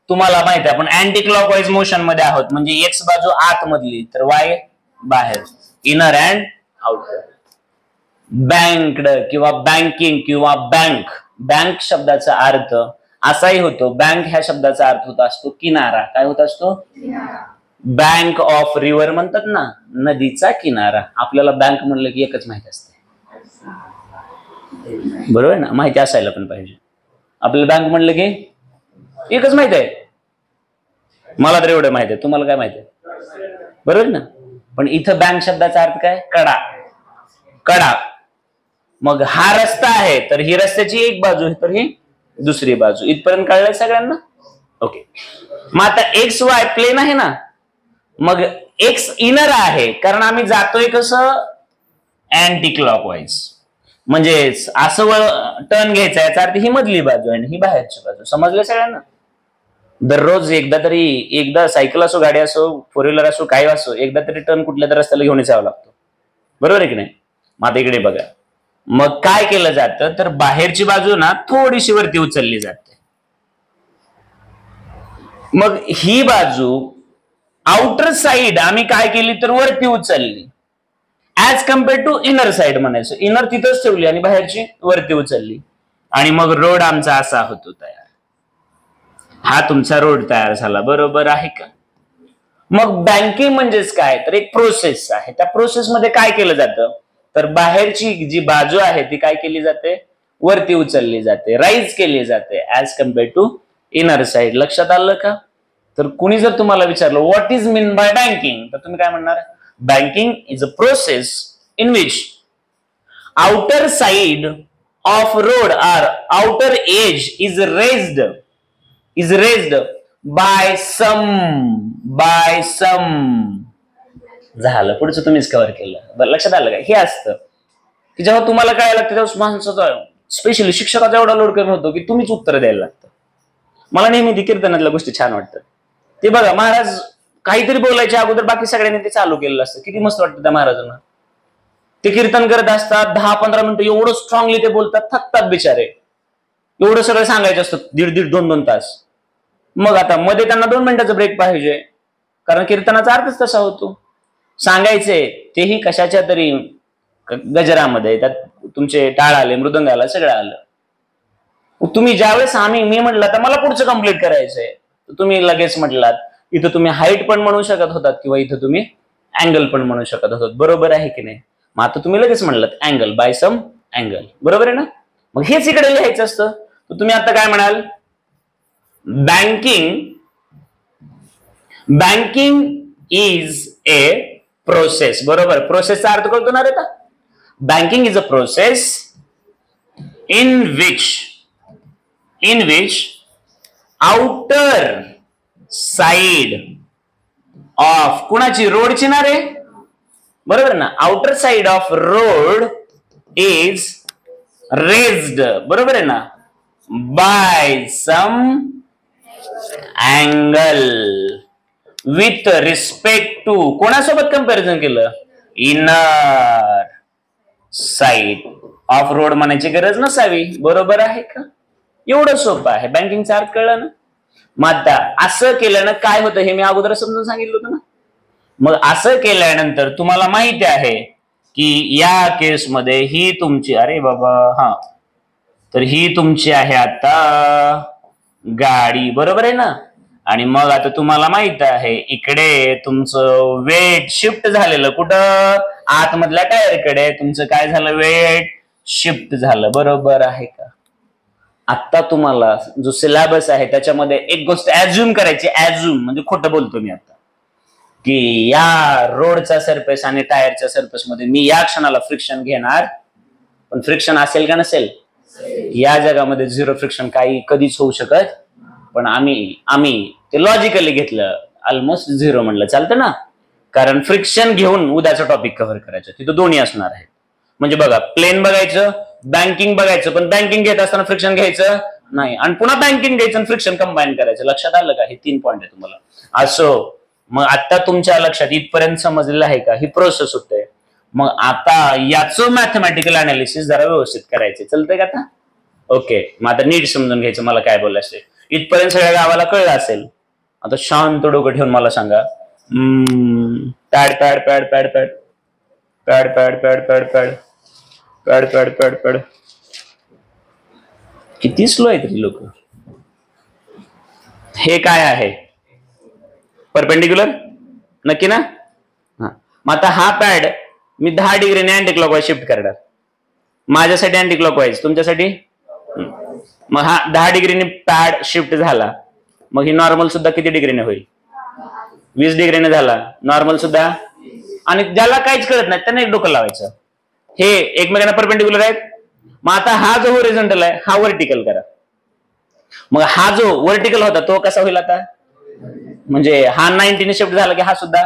Speaker 1: तुम्हाला माहिती आहे आपण अँटी क्लॉकवाईज मोशन मध्ये आहोत, म्हणजे एक्स बाजू आतमधली तर वाय बाहेर, इनर अँड आउटर. बँकड किंवा बँकिंग किंवा बँक, बँक शब्दाचा अर्थ असाही होतो. बँक ह्या शब्दाचा अर्थ होत असतो किनारा. काय होत असतो? बँक ऑफ रिव्हर म्हणतात ना, नदीचा किनारा. आपल्याला बँक म्हणलं की एकच माहिती असते, बरोबर ना. माहिती असायला पण पाहिजे. आपल्याला बँक म्हणलं की एकच माहिती आहे. मला तर एवढं माहिती आहे, तुम्हाला काय माहिती आहे? बरोबर ना. पण इथं बँक शब्दाचा अर्थ काय? कडा. कडा. मग हा रस्ता आहे तर ही रस्त्याची एक बाजू आहे, तर ही दुसरी बाजू. इथपर्यंत कळलंय सगळ्यांना? ओके. मग आता एक्स वाय प्लेन आहे ना, मग एक्स इनर आहे कारण आम्ही जातोय कसं अँटी क्लॉकवाईज, म्हणजे असं टर्न घ्यायचा, याचा अर्थ ही मधली बाजू आणि ही बाहेरची बाजू. समजलं सगळ्यांना? दररोज एकदा सायकल असो, गाडी असो, 4 व्हीलर असो, काही असो, एकदा तरी टर्न कुठल्या तरी रस्त्याला घेऊन जावं लागतो, बरोबर आहे की नाही. मग आता इकडे बघा, मग काय केलं जातं तर बाहेरची बाजू ना थोडीशी वरती उचलली जाते. मग ही बाजू आउटर साइड आम्ही काय केली तर वरती उचलली, as compare to inner side म्हणायचं. इनर तिथंच ठेवली आणि बाहेरची वरती उचलली, आणि मग रोड आमचा असा होतो तयार. हा तुमचा रोड तयार झाला, बरोबर आहे का. मग बँकिंग म्हणजेच काय तर एक प्रोसेस आहे. त्या प्रोसेसमध्ये काय केलं जातं तर बाहेरची जी बाजू आहे ती काय केली जाते, वरती उचलली जाते, राईज केली जाते as compare to inner side. लक्षात आलं का. तर कुणी जर तुम्हाला विचारलं what is mean by banking, तर तुम्ही काय म्हणणार? Banking is a process in which outer side of road or outer edge is raised by some. झालं, पुढचं तुम्हीच कव्हर केलं. बरं, लक्षात आलं का. हे असतं की जेव्हा तुम्हाला काय लागतं तेव्हा माणसाचा स्पेशली शिक्षकाचा एवढा लोड कमी होतो की तुम्हीच उत्तर द्यायला लागतं. मला नेहमी कीर्तनातल्या गोष्टी छान वाटतात. ते बघा, महाराज काहीतरी बोलायच्या अगोदर बाकी सगळ्यांनी ते चालू केलेलं असतं. किती मस्त वाटतं त्या महाराजांना. ते कीर्तन करत असतात 10-15 मिनिटं, एवढं स्ट्रॉंगली ते बोलतात, थकतात बिचारे. एवढं सगळं सांगायचं असतं 1.5-1.5, 2-2 तास. मग आता मध्ये त्यांना 2 मिनिटाचा ब्रेक पाहिजे, कारण कीर्तनाचा अर्थच तसा होतो. सांगायचे तेही कशाच्या तरी गजरामध्ये, त्यात तुमचे टाळ आले, मृदंग आला, सगळं आलं. तुम्ही ज्यावेळेस मी म्हटलं तर मला पुढचं कम्प्लीट करायचंय, तुम्ही लगेच म्हटलात इथं तुम्ही हाईट पण म्हणू शकत होतात किंवा इथं तुम्ही अँगल पण म्हणू शकत होतात. बरोबर आहे की नाही? मग आता तुम्ही लगेच म्हणलात अँगल, बाय सम अँगल. बरोबर आहे ना? मग हेच इकडे लिहायचं असतं. तर तुम्ही आता काय म्हणाल? Banking is a process. बरोबर, प्रोसेसचा अर्थ कळतो ना रे? Banking is a process in which outer side of कुणाची? रोडची ना रे? बरोबर ना? outer side of road is raised. बरोबर आहे ना? by some angle with respect to कोणासोबत कंपॅरिझन केलं? inner side ऑफ रोड म्हणायची गरज नसावी. बरोबर आहे का? एवढं सोपं आहे. बँकिंगचा अर्थ कळला ना? मग आता असं केल्यानं काय होतं हे मी अगोदर समजून सांगितलं होतं ना. मग असं केल्यानंतर तुम्हाला माहिती आहे की या केसमध्ये ही तुमची, अरे बाबा हा, तर ही तुमची आहे आता गाडी. बरोबर आहे ना? आणि मग आता तुम्हाला माहित आहे इकडे तुमचं वेट शिफ्ट झालेलं कुठं? आतमधल्या टायरकडे तुमचं काय झालं? वेट शिफ्ट झालं. बरोबर आहे का? आता तुम्हाला जो सिलेबस आहे त्याच्यामध्ये एक गोष्ट ऍज्युम करायची. ऍज्युम म्हणजे खोटं बोलतो मी आता, की या रोडचा सरफेस आणि टायरच्या सरफेस मध्ये मी या क्षणाला फ्रिक्शन घेणार, पण फ्रिक्शन असेल का नसेल? या जगामध्ये झिरो फ्रिक्शन काही कधीच होऊ शकत. पण आम्ही ते लॉजिकली घेतलं, ऑलमोस्ट झिरो म्हणलं चालतं ना, कारण फ्रिक्शन घेऊन उद्याचा टॉपिक कव्हर करायचं, तिथं दोन्ही असणार आहेत. म्हणजे बघा, प्लेन बघायचं, बँकिंग बघायचं, पण बँकिंग घेत असताना फ्रिक्शन घ्यायचं नाही, आणि पुन्हा बँकिंग घ्यायचं आणि फ्रिक्शन कंबाईन करायचं. लक्षात आलं का? हे 3 पॉईंट आहे तुम्हाला. असो, मग आता तुमच्या लक्षात इथपर्यंत समजलेलं आहे का? ही प्रोसेस होते. मग आता याचं मॅथमॅटिकल अनालिसिस जरा व्यवस्थित करायचे. चालतंय का आता? ओके, मग आता नीट समजून घ्यायचं मला काय बोलायचं. इथपर्यंत सगळ्या गावाला कळलं असेल. आता शांत डोकं ठेवून मला सांगा. Pad pad pad pad pad pad pad pad pad pad pad pad pad pad. किती स्लो आहेत रे लोक. हे काय आहे? परपेंडिक्युलर, नक्की ना? मग आता हा पॅड मी 10 डिग्रीने अँटी क्लॉकवाईज शिफ्ट करणार. माझ्यासाठी अँटी क्लॉकवाईज, तुमच्यासाठी. मग हा 10 डिग्रीने पॅड शिफ्ट झाला, मग ही नॉर्मल सुद्धा किती डिग्रीने होईल? 20 डिग्रीने झाला नॉर्मल सुद्धा. आणि ज्याला काहीच कळत नाही त्यांना एक डोकं लावायचं, हे एकमेकांना परपेंडिक्युलर आहेत. मग आता हा जो हॉरिझॉन्टल आहे हा व्हर्टिकल करा. मग हा जो व्हर्टिकल होता तो कसा होईल आता? म्हणजे हा 90 ने शिफ्ट झाला की हा सुद्धा.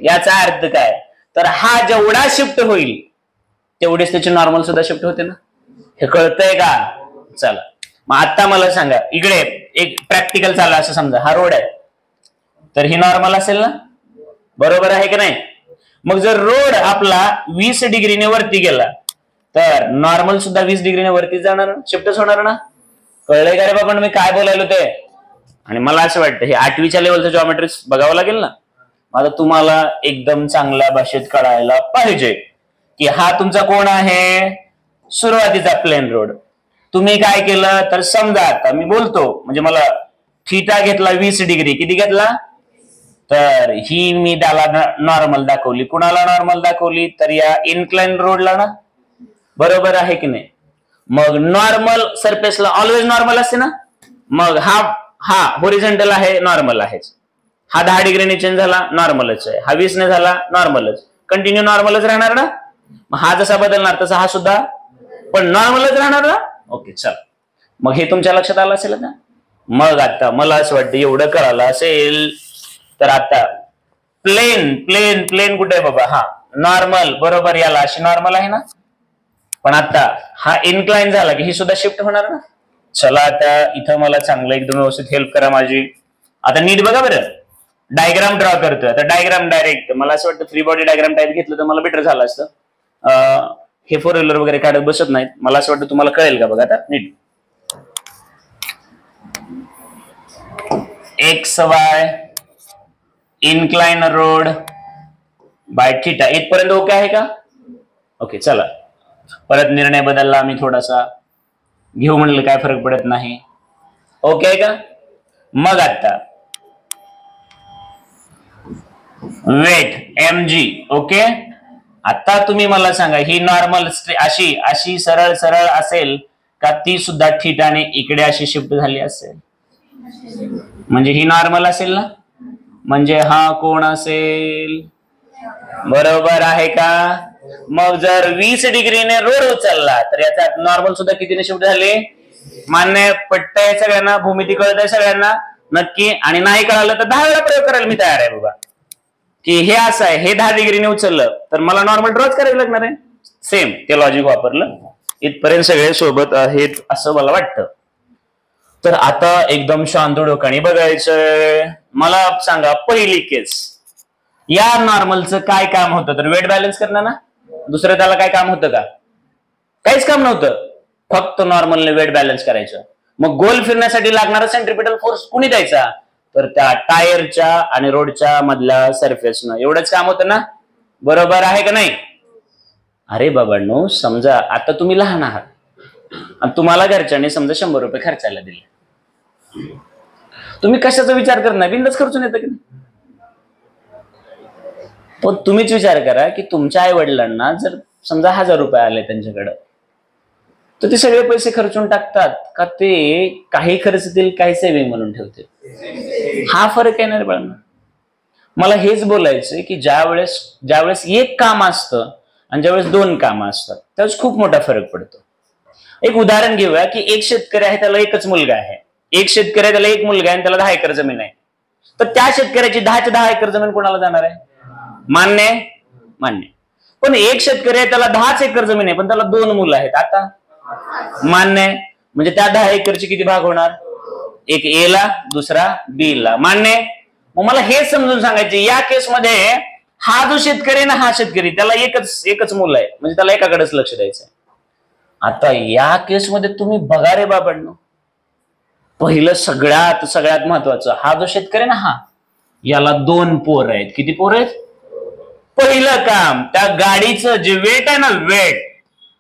Speaker 1: याचा अर्थ काय? तर हा जेवढा शिफ्ट होईल तेवढेच त्याची नॉर्मल सुद्धा शिफ्ट होते ना. हे कळतंय का? चला, मग आता मला सांगा, इकडे एक प्रॅक्टिकल चालला असं समजा, हा रोड आहे, तर ही नॉर्मल असेल ना? बरोबर आहे की नाही? मग जर रोड आपला 20 डिग्रीने वरती गेला तर नॉर्मल सुद्धा 20 डिग्रीने वरती जाणार, शिफ्टच होणार ना. कळलंय का रे बाबा मी काय बोलायलो ते? आणि मला असं वाटतं हे 8वीच्या लेवलचं जॉमेट्री बघावं लागेल ना. आता तुम्हाला एकदम चांगल्या भाषेत कळायला पाहिजे की हा तुमचा कोण आहे? सुरुवातीचा प्लेन रोड. तुम्ही काय केलं तर समजा आता मी बोलतो, म्हणजे मला थीटा घेतला 20 डिग्री. किती घेतला? तर ही मी त्याला नॉर्मल दाखवली. कुणाला नॉर्मल दाखवली? तर या इन्क्लाइन रोडला ना. बरोबर आहे की नाही? मग नॉर्मल सरफेसला ऑलवेज नॉर्मल असते ना. मग हा हॉरिझॉन्टल आहे, नॉर्मल आहे. हा 10 डिग्रीने चेंज झाला, नॉर्मलच आहे. हा 20 ने झाला, नॉर्मलच. कंटिन्यू नॉर्मलच राहणार ना. मग हा जसा बदलणार तसा हा सुद्धा पण नॉर्मलच राहणार ना. ओके, चल, मग हे तुमच्या लक्षात आलं असेल ना. मग आता मला असं वाटतं एवढं कळालं असेल तर आता प्लेन प्लेन प्लेन कुठे आहे बाबा? हा नॉर्मल. बरोबर, याला अशी नॉर्मल आहे ना. पण आता हा इन्क्लाइन झाला की ही सुद्धा शिफ्ट होणार ना. चला, आता इथं मला चांगलं एकदम व्यवस्थित हेल्प करा माझी. आता नीट बघा बरं, डायग्राम ड्रॉ करतोय. आता डायग्राम डायरेक्ट मला असं वाटतं फ्री बॉडी डायग्राम टाईप घेतलं तर मला बेटर झालं असतं. हे फोर व्हीलर वगैरे काढत बसत नाहीत. मला असं वाटतं तुम्हाला कळेल का बघा आता नीट. X Y incline road by theta इथपर्यंत ओके आहे का? ओके चला परत निर्णय बदलला मी थोडासा, घेऊ म्हणलं काय फरक पडत नाही. ओके आहे का? मग आता वेट mg. ओके आता तुम्ही मला सांगा ही नॉर्मल अशी अशी सरळ सरळ असेल का ती सुद्धा थिटाने इकडे अशी शिफ्ट झाली असेल? म्हणजे ही नॉर्मल असेल ना, म्हणजे हा कोण असेल? बरोबर आहे का? मग जर 20 डिग्रीने रोड उचलला तर याचा नॉर्मल सुद्धा कितीने शिफ्ट झाले? मान्य पटतंय सगळ्यांना? भूमिती कळत आहे सगळ्यांना नक्की? आणि नाही कळालं तर 10 वेळा प्रयोग करायला मी तयार आहे बाबा, की हे असं आहे, हे 10 डिग्रीने उचललं तर मला नॉर्मल ड्रॉच करायला लागणार आहे. सेम ते लॉजिक वापरलं. इथपर्यंत सगळे सोबत आहेत असं मला वाटतं. तर आता एकदम शांत डोक्याने बघायचंय. मला सांगा पहिली केस, या नॉर्मलचं काय काम होतं? तर वेट बॅलन्स करणं ना. दुसरं त्याला काय काम होतं का? काहीच काम नव्हतं, फक्त नॉर्मलने वेट बॅलन्स करायचं. मग गोल फिरण्यासाठी लागणारा सेंट्रिपिटल फोर्स कुणी द्यायचा? तर त्या टायरच्या आणि रोडच्या मधल्या सरफेसनं. एवढंच काम होतं ना. बरोबर आहे का नाही? अरे बाबांनो समजा आता तुम्ही लहान आहात आणि तुम्हाला घरच्यांनी समजा 100 रुपये खर्चायला दिले, तुम्ही कशाचा विचार करणार? बिंदास खर्चून येतं की नाही? पण तुम्हीच विचार करा की तुमच्या आई वडिलांना जर समजा 1000 रुपये आले त्यांच्याकडे, तर ते सगळे पैसे खर्चून टाकतात का ते काही खर्चतील काही सेव्हिंग म्हणून ठेवतील? हा फरक आहे ना रे बाळांनो. मला हेच बोलायचंय की ज्यावेळेस एक काम असतं आणि ज्यावेळेस 2 कामं असतात त्यावेळेस खूप मोठा फरक पडतो. एक उदाहरण घेऊया की एक शेतकरी आहे, त्याला एकच मुलगा आहे. एक शेतकरी आहे, त्याला एक मुलगा आहे आणि त्याला 10 एकर जमीन आहे. तर त्या शेतकऱ्याची 10च्या 10 एकर जमीन कोणाला जाणार आहे? मान्य? मान्य. पण एक शेतकरी आहे, त्याला 10च एकर जमीन आहे पण त्याला 2 मुलं आहेत. आता मान्य? म्हणजे त्या 10 एकरची किती भाग होणार? एक ए ला, दुसरा बी ला. मान्य? मग मला हे समजून सांगायचे या केसमध्ये हा जो शेतकरी ना, हा शेतकरी त्याला एकच मुलं आहे, म्हणजे त्याला एकाकडेच लक्ष द्यायचंय. आता या केसमध्ये तुम्ही बघा रे बाबांनो, पहिलं सगळ्यात महत्वाचं, हा जो शेतकरी ना, हा याला 2 पोर आहेत. किती पोर आहेत? पहिलं काम त्या गाडीचं जे वेट आहे ना, वेट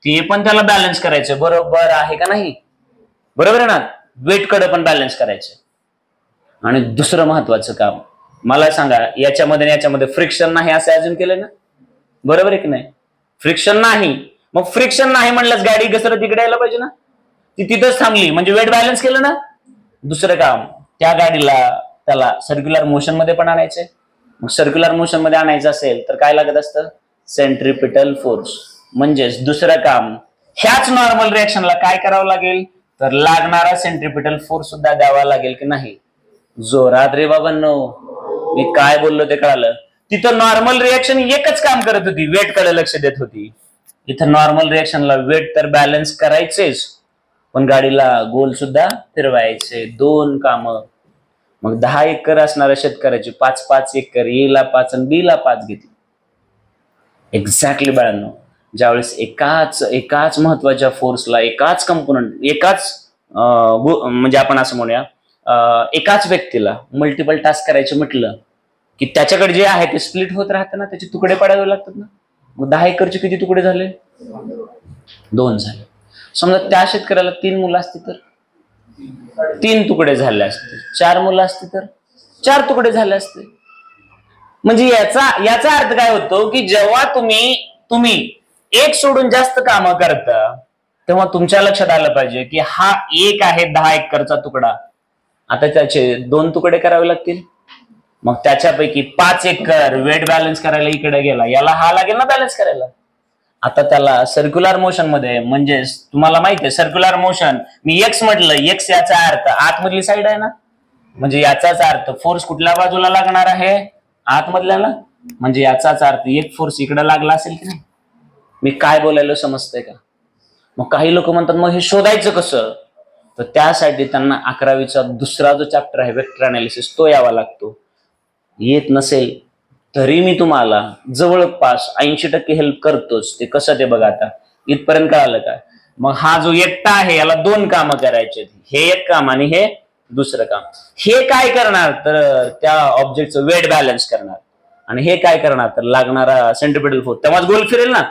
Speaker 1: ते पण त्याला बॅलन्स करायचं. बरोबर आहे का नाही? बरोबर आहे ना, वेट कडे पण बॅलन्स करायचं. आणि दुसरं महत्वाचं काम मला सांगा, याच्यामध्ये फ्रिक्शन नाही असं अजून केलं ना? बरोबर आहे की नाही? फ्रिक्शन नाही. मग फ्रिक्शन नाही म्हणलंच गाडी घसरत तिकडे यायला पाहिजे ना, ती तिथंच थांबली म्हणजे वेट बॅलन्स केलं ना. दुसरं काम, त्या गाडीला त्याला सर्क्युलर मोशन मध्ये पण आणायचंय. मग सर्क्युलर मोशन मध्ये आणायचं असेल तर काय लागत असतं? Centripetal force. म्हणजेच दुसरं काम, ह्याच नॉर्मल रिएक्शनला काय करावं लागेल? तर लागणारा सेंट्रिपिटल फोर्स सुद्धा द्यावा लागेल की नाही? जोरात रे बाबांनो, मी काय बोललो ते कळालं? तिथं नॉर्मल रिएक्शन एकच काम करत होती, वेट कडे लक्ष देत होती. इथं नॉर्मल रिएक्शनला वेट तर बॅलन्स करायचेच, पण गाडीला गोल सुद्धा फिरवायचे. 2 कामं. मग 10 एकर असणाऱ्या शेतकऱ्याची 5-5 एकर, ए ला 5 आणि बी ला 5 घेतली. एक्झॅक्टली बाळांनो, ज्यावेळेस एकाच महत्वाच्या फोर्सला, एकाच कंपोनंट, म्हणजे आपण असं म्हणूया एकाच व्यक्तीला मल्टिपल टास्क करायचे म्हटलं की त्याच्याकडे जे आहे ते स्प्लिट होत राहतं ना, त्याचे तुकडे पाडावे लागतात ना. मग 10 एकरचे किती तुकडे झाले? 2 झाले. समजा त्या शेतकऱ्याला 3 मुलं असती तर 3 तुकडे झाले असते. 4 मुलं असती तर 4 तुकडे झाले असते. म्हणजे याचा अर्थ काय होतो की जेव्हा तुम्ही एक सोडून जास्त कामं करता तेव्हा तुमच्या लक्षात आलं पाहिजे की हा एक आहे 10 एकरचा तुकडा, आता त्याचे 2 तुकडे करावे लागतील. मग त्याच्यापैकी 5 एकर वेट बॅलन्स करायला इकडे गेला, याला हा लागेल ना बॅलन्स करायला. आता त्याला सर्क्युलर मोशन मध्ये, म्हणजे तुम्हाला माहिती आहे सर्क्युलर मोशन, मी एक्स म्हटलं, एक्स याचा अर्थ आतमधली साईड आहे ना, म्हणजे याचाच अर्थ फोर्स कुठल्या बाजूला लागणार आहे? आतमधल्याला. म्हणजे याचाच अर्थ एक फोर्स इकडे लागला असेल की नाही? मी काय बोलायला समजतंय का? मग काही लोक म्हणतात मग हे शोधायचं कसं? तर त्यासाठी त्यांना 11वीचा दुसरा जो चॅप्टर आहे वेक्टर अनालिसिस तो यावा लागतो. येत नसेल तरी मी तुम्हाला जवळपास 80% हेल्प करतोच. ते कसं ते बघा आता इथपर्यंत कळालं का? मग हा जो एकटा आहे याला 2 कामं करायचे, हे एक काम आणि हे दुसरं काम. हे काय करणार तर त्या ऑब्जेक्टचं वेट बॅलन्स करणार आणि हे काय करणार तर लागणारा सेंट्रिपिटल फोर्स. तेव्हाच गोल फिरेल ना.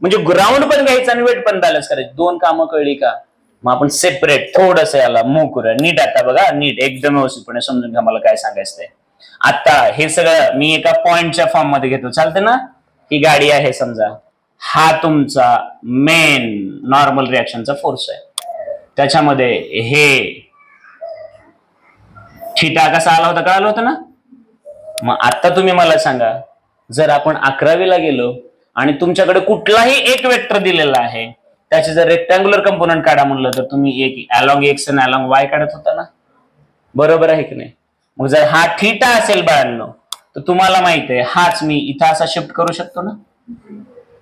Speaker 1: म्हणजे ग्राउंड पण घ्यायचं आणि वेट पण बॅलन्स करायचं. 2 कामं कळली का? मग आपण सेपरेट थोडस याला मूव करूया. नीट आता बघा, नीट एकदम व्यवस्थितपणे समजून घ्या मला काय सांगायचंय. आता हे सगळं मी एका पॉइंटच्या फॉर्म मध्ये घेतो, चालते ना? ही गाडी आहे समजा, हा तुमचा मेन नॉर्मल रिॲक्शनचा फोर्स आहे. त्याच्यामध्ये हे थिटा कसा आला होता कळालं होतं ना? मग आता तुम्ही मला सांगा, जर आपण 11वीला गेलो आणि तुमच्याकडे कुठलाही एक वेक्टर दिलेला आहे, त्याचे जर रेक्टँग्युलर कंपोनंट काढा म्हणलं तर तुम्ही एक अलॉंग एक्स आणि अलॉंग वाय काढत होता ना, बरोबर आहे की नाही? मग जर हा थिटा असेल बाळांनो, तर तुम्हाला माहित आहे हाच मी इथं असा शिफ्ट करू शकतो ना.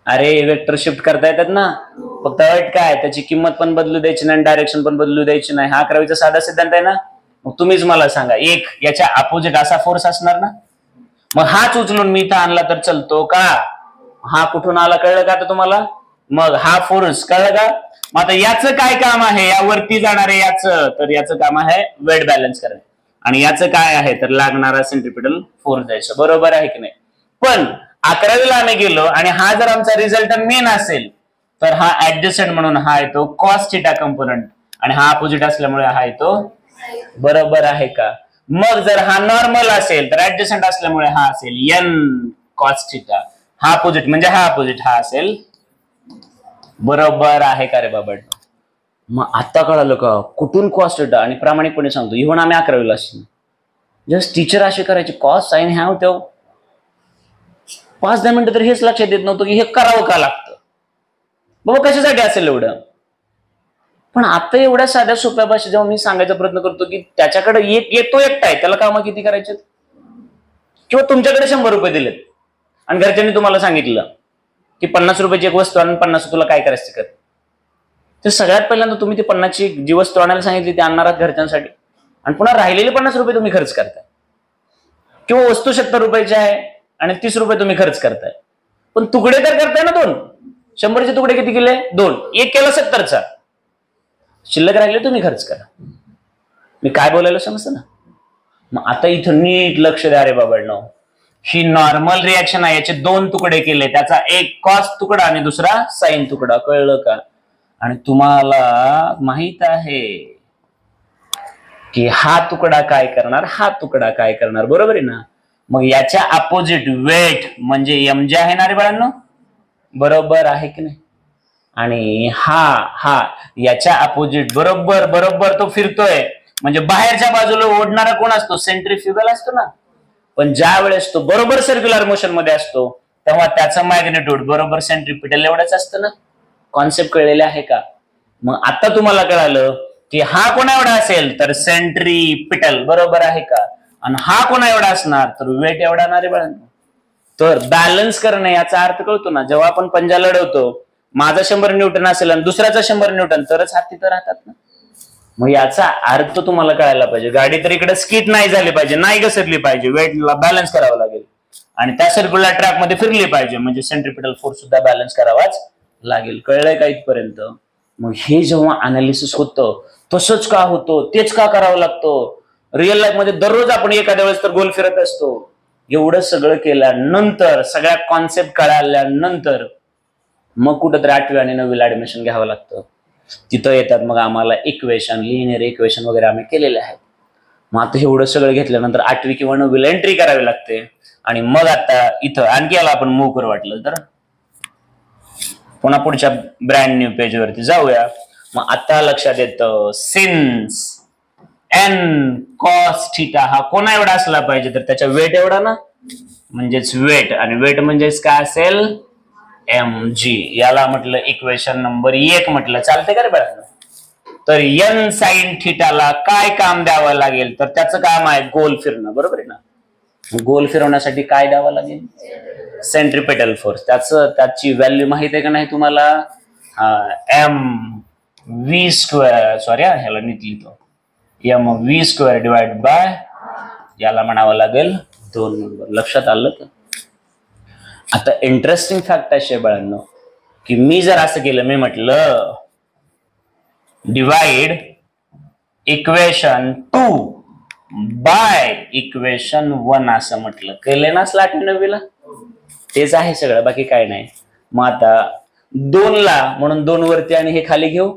Speaker 1: अरे वेक्टर शिफ्ट करता येतात ना, फक्त अट काय, त्याची किंमत पण बदलू द्यायची नाही, डायरेक्शन पण बदलू द्यायची नाही. हा 11वीचा साधा सिद्धांत आहे ना. मग तुम्हीच मला सांगा, एक याच्या अपोजिट असा फोर्स असणार ना. मग हाच उचलून मी इथं आणला तर चलतो का? हा कुठून आला कळलं का आता तुम्हाला? मग हा फोर्स कळलं का? मग आता याचं काय काम आहे, यावरती जाणारे याचं, तर याचं काम आहे वेट बॅलन्स करणे आणि याचं काय आहे तर लागणारा सेंट्रिपिटल फोर्स द्यायचा. बरोबर आहे की नाही? पण 11वीला आम्ही गेलो आणि हा जर आमचा रिझल्ट मेन असेल तर हा ऍडजस्टंट म्हणून हा येतो कॉस थिटा कंपोनंट आणि हा अपोजिट असल्यामुळे हा येतो. बरोबर आहे का? मग जर हा नॉर्मल असेल तर ऍडजस्टंट असल्यामुळे हा असेल एन कॉस थिटा. हा अपोजिट म्हणजे हा अपोजिट हा असेल. बरोबर आहे का रे बाबा? मग आता कळालं का कुठून कॉस थिटा? आणि प्रामाणिकपणे सांगतो, इव्हन आम्ही 11वीला असतो जस्ट टीचर असे करायचे कॉस साइन ह्या होत्या. 5-10 मिनिटं तर हेच लक्षात येत नव्हतं की हे करावं का लागतं बाबा, कशासाठी असेल एवढं. पण आता एवढ्या साध्या सोप्या भाषेत जेव्हा मी सांगायचा प्रयत्न करतो की त्याच्याकडे येतो एकटा आहे, त्याला कामं किती करायचे? किंवा तुमच्याकडे 100 रुपये दिलेत आणि घरच्यांनी तुम्हाला सांगितलं की 50 रुपयाची एक वस्तू आणि 50 तुला काय करायचं कर, तर सगळ्यात पहिल्यांदा तुम्ही ती 50ची जी वस्तू आणायला सांगितली ती आणणार आहात घरच्यांसाठी आणि पुन्हा राहिलेले 50 रुपये तुम्ही खर्च करताय. किंवा वस्तू 70 रुपयाची आहे आणि 30 रुपये तुम्ही खर्च करताय, पण तुकडे तर करताय ना 2. 100चे तुकडे किती केले? 2. एक केला 70चा, शिल्लक राहिले तुम्ही खर्च करा. मी काय बोलायला समजतं ना? मग आता इथं नीट लक्ष द्या रे बाबांनो. ही नॉर्मल रिॲक्शन आहे, याचे 2 तुकडे केले, त्याचा एक कॉस तुकडा आणि दुसरा साइन तुकडा. कळलं का? आणि तुम्हाला माहित आहे की हा तुकडा काय करणार, हा तुकडा काय करणार, बरोबर आहे ना? मग याच्या अपोजिट वेट म्हणजे एम जे आहे ना रे बाळांनो, बरोबर आहे की नाही? आणि हा याच्या अपोजिट बरोबर तो फिरतोय, म्हणजे बाहेरच्या बाजूला ओढणारा कोण असतो? सेंट्रिफ्युगल असतो ना. पण ज्या वेळेस तो बरोबर सर्क्युलर मोशन मध्ये असतो तेव्हा त्याचं मॅग्निट्यूड बरोबर सेंट्रिपिटल एवढंच असतं ना. कॉन्सेप्ट कळलेले आहे का? मग आता तुम्हाला कळालं की हा कोणा एवढा असेल तर सेंट्रिपिटल, बरोबर आहे का? आणि हा कोणा एवढा असणार तर वेट एवढा ना रे बाळांनो. तर बॅलन्स करणे याचा अर्थ कळतो ना. जेव्हा आपण पंजा लढवतो, माझा 100 न्यूटन असेल आणि दुसऱ्याचा 100 न्यूटन, तरच हात तिथं राहतात ना. मग याचा अर्थ तुम्हाला कळायला पाहिजे. गाडी तर इकडे स्किट नाही झाली पाहिजे, नाही घसरली पाहिजे, वेटला बॅलन्स करावं लागेल आणि त्या सर्क्युलर ट्रॅक मध्ये फिरली पाहिजे, म्हणजे सेंट्रिपिटल फोर्स सुद्धा बॅलन्स करावाच लागेल. कळलंय का इथपर्यंत? मग हे जेव्हा अनालिसिस होतं तसंच का होतं, तेच का करावं लागतं? रिअल लाईफ मध्ये दररोज आपण एखाद्या वेळेस तर गोल फिरत असतो. एवढं सगळं केल्यानंतर, सगळ्या कॉन्सेप्ट कळाल्यानंतर मग कुठंतरी 8वी आणि 9वीला ऍडमिशन घ्यावं लागतं. तिथं येतात मग आम्हाला इक्वेशन, लिनियर इक्वेशन वगैरे आम्ही केलेले आहेत. मग आता एवढं सगळं घेतल्यानंतर 8वी किंवा 9वीला एंट्री करावी लागते. आणि मग आता इथं आणखी याला आपण मूव करू वाटलं तर पुन्हा पुढच्या ब्रँड न्यू पेज वरती जाऊया. मग आता लक्षात येतं सिन्स एन कॉस थिटा हा कोणा एवढा असला पाहिजे तर त्याच्या वेट एवढा ना, म्हणजेच वेट. आणि वेट म्हणजेच काय असेल? M G. याला म्हटलं इक्वेशन नंबर 1 म्हटलं. चालते का रे बाळा? तर एन साइन थिटाला काय काम द्यावं लागेल तर त्याचं काम आहे गोल फिरणं, बरोबर आहे ना? गोल फिरवण्यासाठी काय द्यावं लागेल? Centripetal force. त्याची व्हॅल्यू माहित आहे का नाही तुम्हाला? एम व्ही स्क्वेअर, सॉरी ह्याला नीट लिहितो, M V square divide by याला म्हणावं लागेल 2 नंबर. लक्षात आलं का? आता इंटरेस्टिंग फॅक्ट अशी आहे बाळांनो, की मी जर असं केलं, मी म्हटलं डिवाइड इक्वेशन 2 बाय इक्वेशन 1 असं म्हटलं, केले ना स्लाट नवीला, तेच आहे सगळं, बाकी काय नाही. मग आता 2 ला म्हणून 2 वरती आणि हे खाली घेऊ.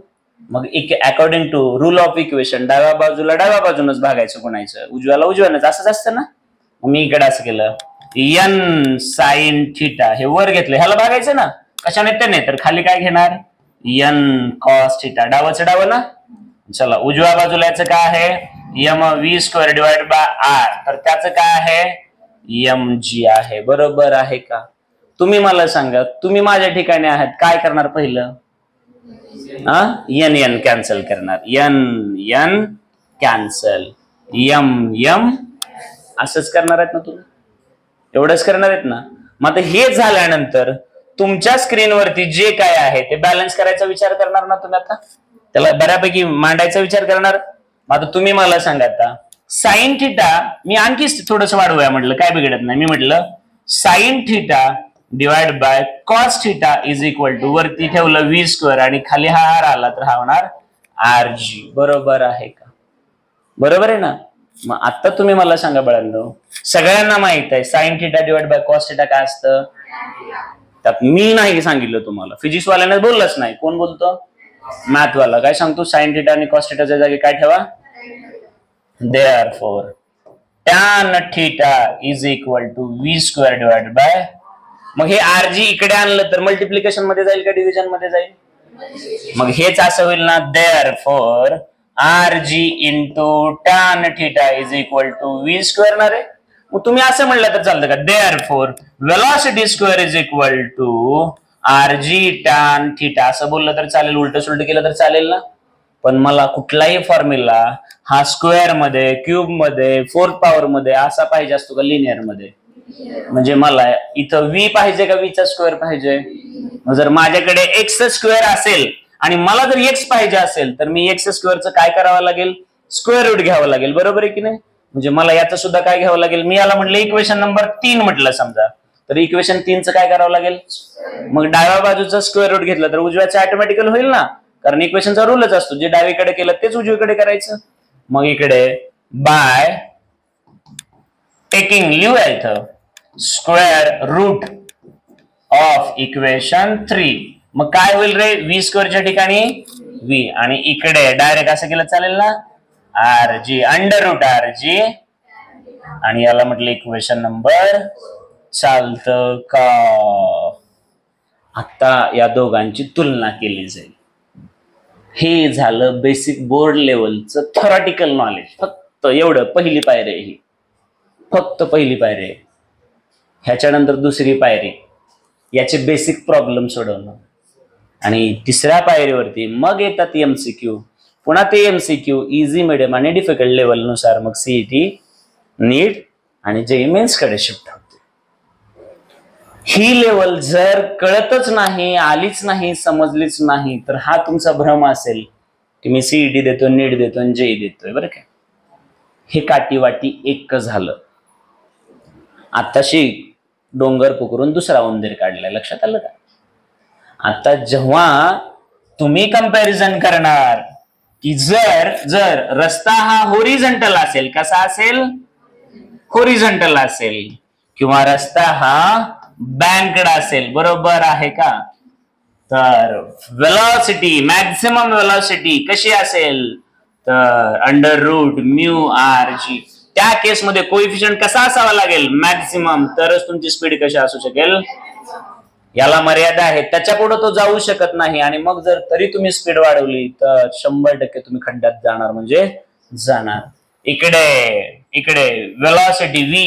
Speaker 1: मग according to rule of equation डाव्या बाजूला डाव्या बाजूनच भागायचं, कोणाचं उजव्याला उजव्यानंच, असंच असतं ना. मी इकडे असं केलं, एन साइन थिटा हे वर घेतलं, ह्याला भागायचं ना, कशाने त्याने, तर खाली काय घेणार, एन कॉस थिटा, डावाचं डावं ना. चला उजव्या बाजूला याचं काय आहे, M V square divide by R, तर त्याचं काय आहे, एम जी आहे. बरोबर आहे का? तुम्ही मला सांगा, तुम्ही माझ्या ठिकाणी आहात, काय करणार पहिलं, एन एन कॅन्सल करणार, N N cancel, M M असंच करणार आहेत ना तुम्ही, एवढंच करणार आहेत ना. मग आता हे झाल्यानंतर तुमच्या स्क्रीनवरती जे काय आहे ते बॅलन्स करायचा विचार करणार ना तुम्ही, आता त्याला बऱ्यापैकी मांडायचा विचार करणार. आता तुम्ही मला सांगा, आता साइन थिटा मी आणखी थोडंसं वाढवूया म्हटलं, काय बिघडत नाही. मी म्हटलं sine theta divide by cos theta is equal to, वरती ठेवलं व्ही स्क्वेअर आणि खाली हा आर आला तर हा होणार आर जी. बरोबर आहे का? बरोबर आहे ना. मग आता तुम्ही मला सांगा बाळांनो, सगळ्यांना माहित आहे sign theta divide by cos theta काय असतं, त्यात मी नाही सांगितलं तुम्हाला, फिजिक्स वाल्याने बोललंच नाही. कोण बोलतो, मॅथ वाला. काय सांगतो, साइन थिटा आणि कॉस थिटाच्या जागी काय ठेवा, therefore tan theta is equal to V square divide by, मग हे आर जी इकडे आणलं तर मल्टिप्लिकेशन मध्ये जाईल का डिव्हिजन मध्ये जाईल, मग हेच असं होईल ना, therefore R G into tan theta is equal to V square ना रे. मग तुम्ही असं म्हणलं तर चालतं का, therefore velocity square is equal to R G tan theta असं बोललं तर चालेल, उलट सुलट केलं तर चालेल ना. पण मला कुठलाही फॉर्म्युला हा स्क्वेअर मध्ये, क्यूब मध्ये, फोर्थ पॉवर मध्ये असा पाहिजे असतो का लिनियर मध्ये, म्हणजे मला इथं व्ही पाहिजे का व्हीचा स्क्वेअर पाहिजे. जर माझ्याकडे एक्स स्क्वेअर असेल आणि मला जर एक्स पाहिजे असेल तर मी एक्स स्क्वेअरचं काय करावं लागेल, स्क्वेअर रूट घ्यावं लागेल. बरोबर आहे की नाही. म्हणजे मला याचं सुद्धा काय घ्यावं लागेल, मी याला म्हटलं इक्वेशन नंबर 3 म्हटलं समजा, तर इक्वेशन 3चं काय करावं लागेल, मग डाव्या बाजूचं स्क्वेअर रूट घेतलं तर उजव्याचं ऑटोमॅटिकल होईल ना, कारण इक्वेशनचा रूलच असतो, जे डावीकडे केलं तेच उजवीकडे करायचं. मग इकडे बाय टेकिंग लिहूया इथं स्क्वेअर रूट ऑफ इक्वेशन 3, मग काय होईल रे, व्ही स्क्वेअरच्या ठिकाणी व्ही, आणि इकडे डायरेक्ट असं केलं चालेल ना, R G under root R G, आणि याला म्हटलं इक्वेशन नंबर. चालतं का? आता या दोघांची तुलना केली जाईल. हे झालं बेसिक बोर्ड लेवलचं थेरॉटिकल नॉलेज. फक्त एवढं, पहिली पायरी ही, फक्त पहिली पायरी. ह्याच्यानंतर दुसरी पायरी, याचे बेसिक प्रॉब्लेम सोडवणं, आणि तिसऱ्या पायरीवरती मग येतात एमसीक्यू. पुन्हा ते एमसीक्यू इझी, मिडियम आणि डिफिकल्ट लेवल नुसार मग सीईटी, नीट आणि जेईई मेन्स कडे शिफ्ट होते. ही लेवल जर कळतच नाही, आलीच नाही, समजलीच नाही, तर हा तुमचा भ्रम असेल की मी सीईटी देतो, नीट देतो आणि जेईई देतोय. बरं काय, हे काटीवाटी एक झालं. आताशी डोंगर पुकरून दुसरा उंदीर काढलाय, लक्षात आलं का. आता जेव्हा तुम्ही कंपॅरिझन करणार की जर रस्ता हा होरिझॉन्टल असेल, कसा असेल, होरिझॉन्टल असेल, किंवा रस्ता हा बँकड असेल, बरोबर आहे का, तर वेलॉसिटी, मॅक्सिमम वेलॉसिटी कशी असेल, तर under root mu R G. त्या केसमध्ये कोएफिशियंट कसा असावा लागेल, मॅक्सिमम, तरच तुमची स्पीड कशी असू शकेल, याला मर्यादा आहे, त्याच्या पुढे तो जाऊ शकत नाही. आणि मग जर तरी तुम्ही स्पीड वाढवली तर 100% तुम्ही खड्ड्यात जाणार म्हणजे जाणार. इकडे velocity v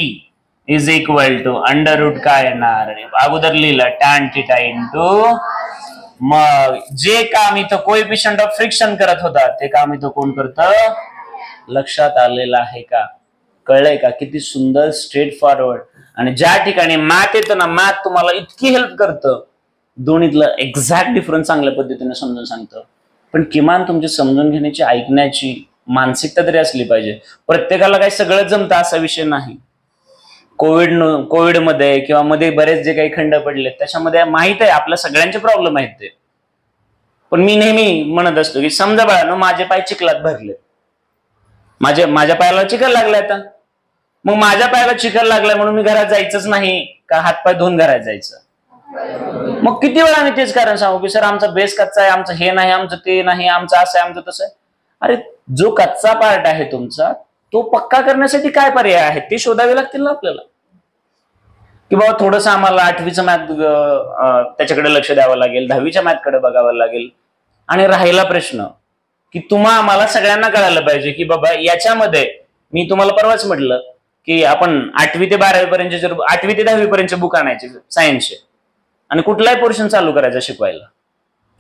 Speaker 1: is equal to under root काय येणार, अगोदर लिहिलं टॅन थिटा इंटू, मग जे काम इथं कोएफिशियंट ऑफ फ्रिक्शन करत होता ते काम इथं कोण करतं, लक्षात आलेलं आहे का, कळलंय का, किती सुंदर स्ट्रेट फॉरवर्ड. आणि ज्या ठिकाणी मॅथ येतं ना, मॅथ तुम्हाला इतकी हेल्प करतं, दोन्हीतलं एक्झॅक्ट डिफरन्स चांगल्या पद्धतीने समजून सांगतं. पण किमान तुमची समजून घेण्याची, ऐकण्याची मानसिकता तरी असली पाहिजे. प्रत्येकाला काही सगळं जमतं असा विषय नाही. कोविडमध्ये किंवा मध्ये बरेच जे काही खंड पडले त्याच्यामध्ये माहित आहे आपल्या सगळ्यांचे प्रॉब्लेम आहेत ते. पण मी नेहमी म्हणत असतो की समजा बाळांनो माझे पाय चिखलात भरले, माझ्या पायाला चिखल लागलाय आता, मग माझ्या पायाला चिखल लागलाय म्हणून मी घरात जायचंच नाही का हातपाय धुवून घरात जायचं? मग किती वेळा मी तेच कारण सांगू की सर आमचा बेस कच्चा आहे, आमचं हे नाही, आमचं ते नाही, आमचं असं आहे, आमचं तसं आहे. अरे जो कच्चा पार्ट आहे तुमचा तो पक्का करण्यासाठी काय पर्याय आहेत ते शोधावे लागतील ना आपल्याला. की बाबा थोडंसं आम्हाला 8वीचं मॅथ त्याच्याकडे लक्ष द्यावं लागेल, 10वीच्या मॅथकडे बघावं लागेल. आणि राहिला प्रश्न की आम्हाला सगळ्यांना कळायला पाहिजे की बाबा याच्यामध्ये, मी तुम्हाला परवाच म्हटलं की आपण 8वी ते 12वी पर्यंतचे 8वी ते 10वी पर्यंतचे बुक आणायचे सायन्सचे आणि कुठलाही पोर्शन चालू करायचा शिकवायला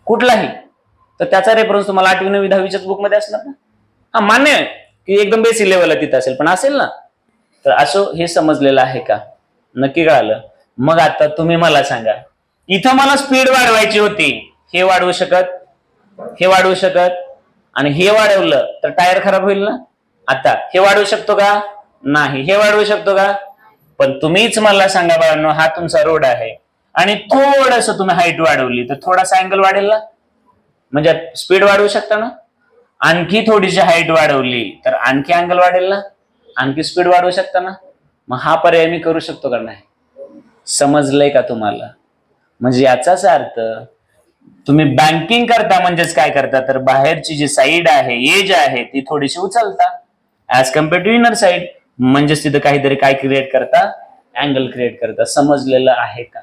Speaker 1: कुठलाही, तर त्याचा रेफरन्स तुम्हाला 8वी 9वी 10वीच्याच बुकमध्ये असणार ना. हा मान्य आहे की एकदम बेसिक लेवलला तिथं असेल, पण असेल ना. तर असं हे समजलेलं आहे का? नक्की कळालं? मग आता तुम्ही मला सांगा, इथं मला स्पीड वाढवायची होती, हे वाढवू शकत, हे वाढवू शकत आणि हे वाढवलं तर टायर खराब होईल ना. आता हे वाढवू शकतो का? नाही. हे वाढवू शकतो का? पण तुम्हीच मला सांगा बाळांनो, हा तुमचा रोड आहे आणि थोडस तुम्ही हाईट वाढवली तर थोडासा अँगल वाढेल ना. म्हणजे स्पीड वाढवू शकता ना. आणखी थोडीशी हाईट वाढवली तर आणखी अँगल वाढेल ना, आणखी स्पीड वाढवू शकता ना. मग हा पर्याय मी करू शकतो का नाही? समजलंय का तुम्हाला? म्हणजे याचाच अर्थ तुम्ही बँकिंग करता म्हणजेच काय करता, तर बाहेरची जी साईड आहे, एज आहे, ती थोडीशी उचलता as compare to inner side. म्हणजेच तिथं काहीतरी काय क्रिएट करता, अँगल क्रिएट करता. समजलेलं आहे का?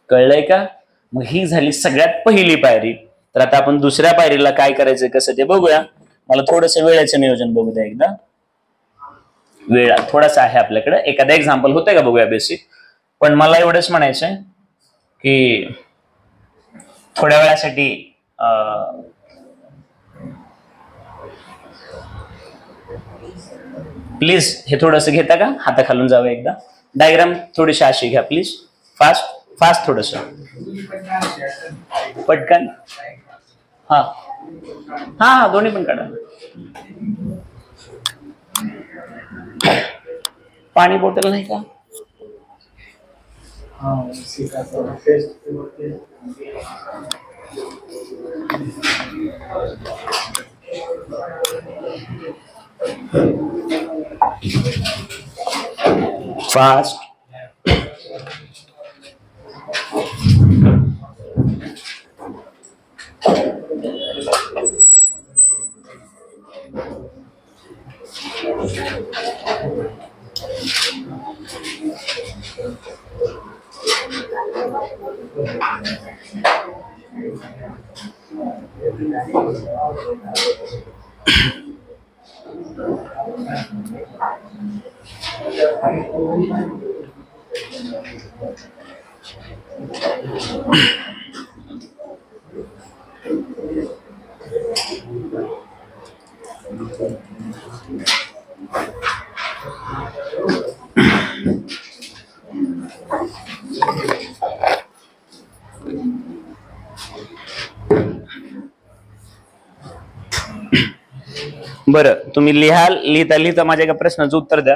Speaker 1: कळलंय का? मग ही झाली सगळ्यात पहिली पायरी. तर आता आपण दुसऱ्या पायरीला काय करायचं कसं ते बघूया. मला थोडस वेळेचं नियोजन बघू द्या एकदा. वेळ थोडासा आहे आपल्याकडे, एखादा एक्झाम्पल होतंय का बघूया बेसिक. पण मला एवढंच म्हणायचंय की थोड्या वेळासाठी प्लीज हे थोडंसं घेता का? हाताखालून जावं एकदा. डायग्राम थोडीशी अशी घ्या प्लीज. फास्ट थोडस पटकन. हा हा दोन्ही पण काढा. पाणी बॉटल नाही का? फास्ट. बरं, तुम्ही लिहिता लिहिता माझ्या एका प्रश्नाचं उत्तर द्या.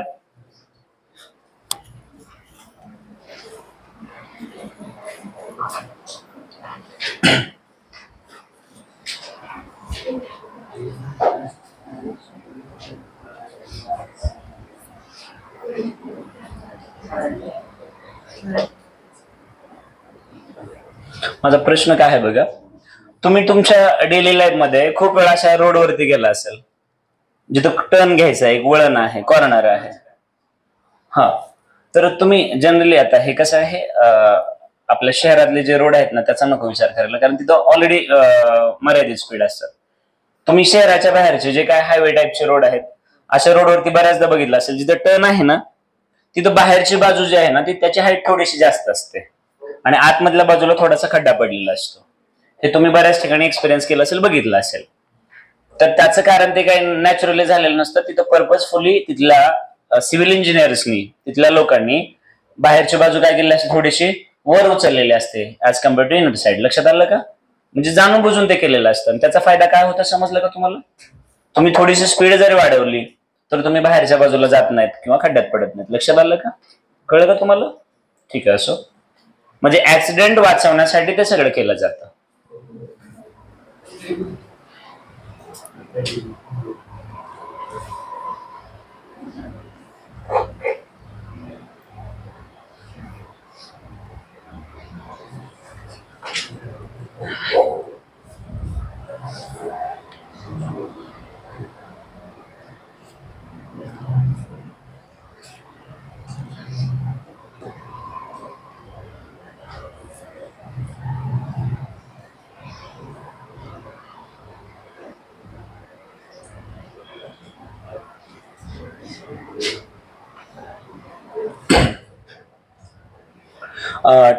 Speaker 1: माझा प्रश्न काय आहे बघा. तुम्ही तुमच्या डेली लाईफ मध्ये खूप वेळा अशा रोडवरती गेला असेल जिथं टर्न घ्यायचा, एक वळण आहे, कॉर्नर आहे. हा, तर तुम्ही जनरली आता हे कसं आहे, आपल्या शहरातले जे रोड आहेत ना त्याचा नको विचार करायला, कारण तिथं ऑलरेडी मर्यादित स्पीड असतात. तुम्ही शहराच्या बाहेरचे जे काय हायवे टाईपचे रोड आहेत अशा रोडवरती बऱ्याचदा बघितलं असेल जिथं टर्न आहे ना तिथं बाहेरची बाजू जी आहे ना ती त्याची हाईट थोडीशी जास्त असते आणि आतमधल्या बाजूला थोडासा खड्डा पडलेला असतो. हे तुम्ही बऱ्याच ठिकाणी एक्सपिरियन्स केलं असेल, बघितलं असेल. तर त्याचं कारण ते काही नॅचरली झालेलं नसतं. तिथं पर्पजफुली तिथल्या सिव्हिल इंजिनियर्सनी, तिथल्या लोकांनी बाहेरची बाजू काय केली असते, थोडीशी वर उचललेली असते as compare to inner side. लक्षात आलं का? म्हणजे जाणून बुजून ते केलेलं असतं. आणि त्याचा फायदा काय होता समजलं का तुम्हाला? तुम्ही थोडीशी स्पीड जरी वाढवली तर तुम्ही बाहेरच्या बाजूला जात नाहीत किंवा खड्ड्यात पडत नाहीत. लक्षात आलं का? कळलं का तुम्हाला? ठीक आहे, असो. म्हणजे ऍक्सिडेंट वाचवण्यासाठी ते सगळं केलं जातं.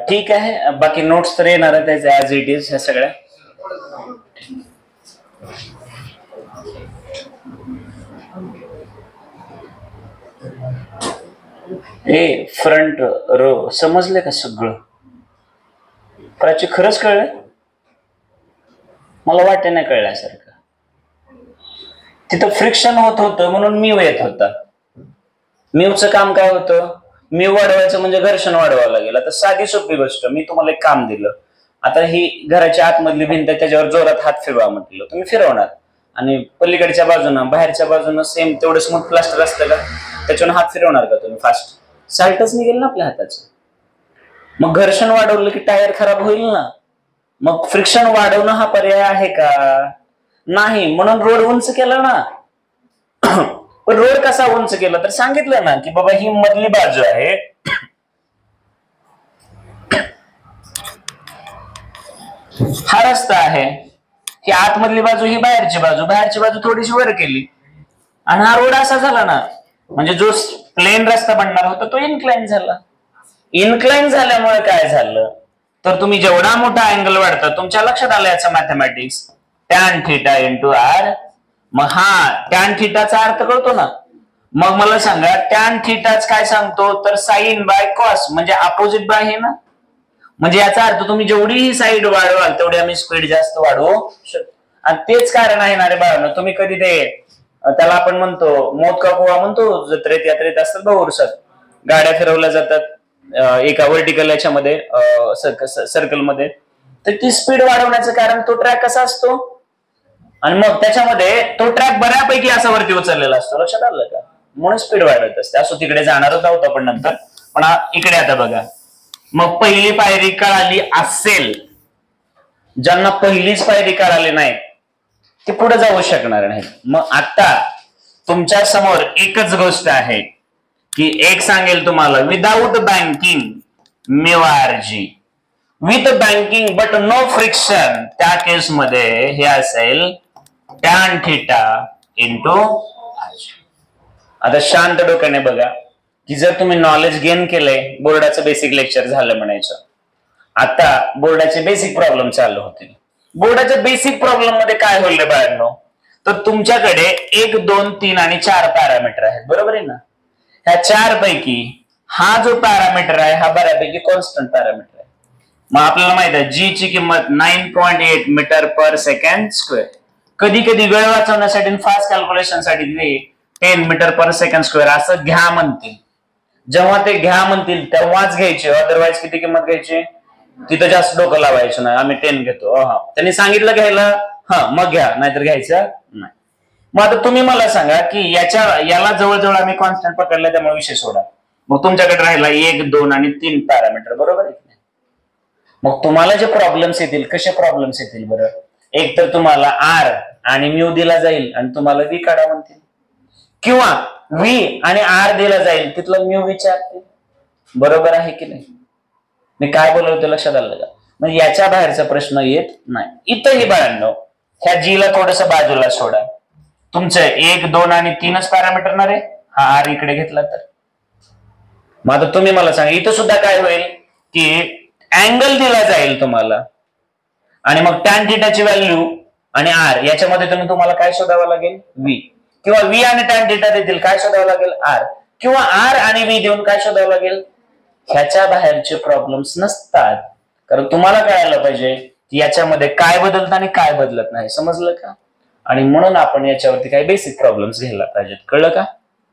Speaker 1: ठीक आहे, बाकी नोट्स तर येणार आहेत ऍज इट इज ह्या सगळ्या. हे फ्रंट रो समजले का सगळं? प्राची खरंच कळलंय? मला वाटते नाही कळल्यासारखं. तिथं फ्रिक्शन होत होतं म्हणून म्यू येत होता. म्यूचं काम काय होतं? म्यू वाढवायचं म्हणजे घर्षण वाढवावं लागेल. आता साधी सोपी गोष्ट, मी तुम्हाला एक काम दिलं. आता ही घराच्या आतमधली भिंत, त्याच्यावर जोरात हात फिरवा म्हटलं, तुम्ही फिरवणार. आणि पलीकडच्या बाजूनं बाहेरच्या बाजूनं सेम तेवढं स्मूथ प्लास्टर असतं का? त्याच्यावर हात फिरवणार का तुम्ही? फास्ट साल्टच निघेल ना आपल्या हाताचं. मग घर्षण वाढवलं की टायर खराब होईल ना. मग फ्रिक्शन वाढवणं हा पर्याय आहे का? नाही. म्हणून रोड उंच केला ना. पण रोड कसा उंच केला तर सांगितलं ना की बाबा ही मधली बाजू आहे, हा रस्ता आहे, ही आतमधली बाजू, ही बाहेरची बाजू थोडीशी वर केली आणि हा रोड असा झाला ना. म्हणजे जो प्लेन रस्ता बनणार होता तो इन्क्लाइन झाला. इन्क्लाइन झाल्यामुळे काय झालं तर तुम्ही जेवढा मोठा अँगल वाढता, तुमच्या लक्षात आलं याचं mathematics, tan theta into R. मग हा टॅन थिटाचा अर्थ कळतो ना. मग मला सांगा टॅन थिटाच काय सांगतो तर साइन बाय कॉस, म्हणजे अपोजिट बाय हे ना. म्हणजे याचा अर्थ तुम्ही जेवढी ही साईड वाढवाल तेवढी आम्ही स्पीड जास्त वाढवू शकतो. आणि तेच कारण आहे ना रे बाळांनो. तुम्ही कधी ते त्याला आपण म्हणतो मोत का कुवा म्हणतो, जत्रेत यात्रेत असतात बघ उरसात, गाड्या फिरवल्या जातात एका व्हर्टिकल याच्यामध्ये सर्कल मध्ये, तर ती स्पीड वाढवण्याचं कारण तो ट्रॅक कसा असतो आणि मग त्याच्यामध्ये तो ट्रॅक बऱ्यापैकी असा वरती उचललेला असतो. लक्षात आलं का? म्हणून स्पीड वाढत असते. असो तिकडे जाणारच आहोत आपण नंतर. पण इकडे आता बघा, मग पहिली पायरी कळाली असेल, ज्यांना पहिलीच पायरी कळाली नाही ते पुढे जाऊ शकणार नाही. मग आता तुमच्या समोर एकच गोष्ट आहे की एक सांगेल तुम्हाला without banking mu R G, with banking but no friction, त्या केस मध्ये हे असेल टॅन थिटा इंटू आर. आता शांत डोक्याने बघा की जर तुम्ही नॉलेज गेन केलंय, बोर्डाचं बेसिक लेक्चर झालं म्हणायचं, आता बोर्डाचे बेसिक प्रॉब्लेम चालू होतील. बोर्डाच्या बेसिक प्रॉब्लेम मध्ये काय होईल बाळांनो तर तुमच्याकडे 1, 2, 3 आणि 4 पॅरामीटर आहेत, बरोबर आहे ना. ह्या 4 पैकी हा जो पॅरामीटर आहे हा बऱ्यापैकी कॉन्स्टंट पॅरामीटर आहे. मग आपल्याला माहित आहे जी ची किंमत 9.8 मीटर पर सेकंड स्क्वेअर. कधी कधी वेळ वाचवण्यासाठी फास्ट कॅल्क्युलेशन साठी 10 मीटर पर सेकंड स्क्वेअर असं घ्या म्हणतील. जेव्हा ते घ्या म्हणतील तेव्हाच घ्यायचे, अदरवाईज किती किंमत घ्यायची तिथं जास्त डोकं लावायचं नाही. आम्ही 10 घेतो, त्यांनी सांगितलं घ्यायला, मग घ्या, नाहीतर घ्यायचं नाही. मग आता तुम्ही मला सांगा की याला जवळजवळ आम्ही कॉन्स्टंट पकडलं त्यामुळे विषय सोडा. मग तुमच्याकडे राहिला 1, 2 आणि 3 पॅरामीटर, बरोबर आहे. मग तुम्हाला जे प्रॉब्लेम्स येतील, कसे प्रॉब्लेम्स येतील बरं, एक तर तुम्हाला आर आणि म्यू दिला जाईल आणि तुम्हाला व्ही काढा म्हणतील, किंवा व्ही आणि आर दिला जाईल तिथलं म्यू विचारतील. बरोबर आहे की नाही? मी काय बोललो होतं लक्षात आलं का? म्हणजे याच्या बाहेरचा प्रश्न येत नाही. इथंही बाळांनो ह्या जी ला थोडस बाजूला सोडा. तुमचं 1, 2 आणि 3च पॅरामीटर ना रे, हा आर इकडे घेतला तर. मग आता तुम्ही मला सांगा इथं सुद्धा काय होईल की अँगल दिला जाईल तुम्हाला आणि मग टॅन थिटाची व्हॅल्यू आणि आर याच्यामध्ये तुम्हाला काय शोधावं लागेल व्ही, किंवा व्ही आणि टॅन थिटा देतील काय शोधावं लागेल आर, किंवा आर आणि व्ही देऊन काय शोधावं लागेल. ह्याच्या बाहेरचे प्रॉब्लेम्स नसतात, कारण तुम्हाला कळायला पाहिजे की याच्यामध्ये काय बदलत आणि काय बदलत नाही. समजलं का? आणि म्हणून आपण याच्यावरती काही बेसिक प्रॉब्लेम्स घ्यायला पाहिजेत. कळलं का?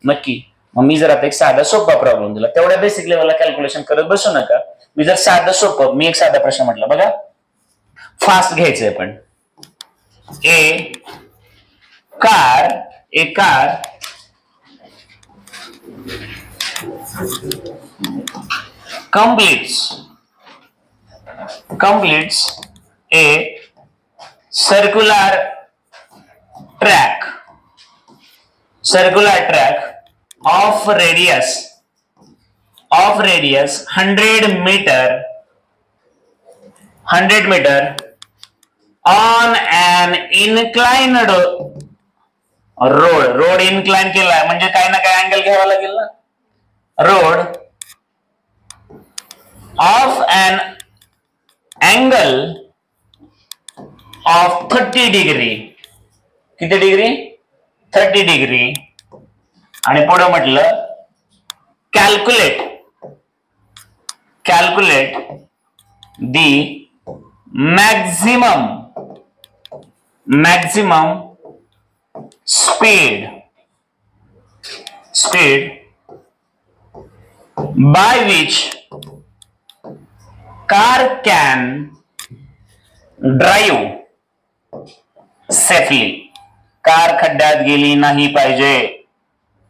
Speaker 1: नक्की. मग मी जर आता एक साधा सोपा प्रॉब्लेम दिला, तेवढ्या बेसिक लेवलला कॅल्क्युलेशन करत बसू नका. मी जर साधा सोपं, मी एक साधा प्रश्न म्हटलं बघा, फास्ट घ्यायचंय पण. ए car completes a circular track of radius 100 meter on an inclined road incline केला म्हणजे काही ना काही अँगल घ्यावा लागेल ना. Road of an angle of 30 degree. किती डिग्री? 30 डिग्री. आणि पुढे म्हटलं calculate the maximum speed by which car can drive safely. Car खड्ड्यात गेली नाही पाहिजे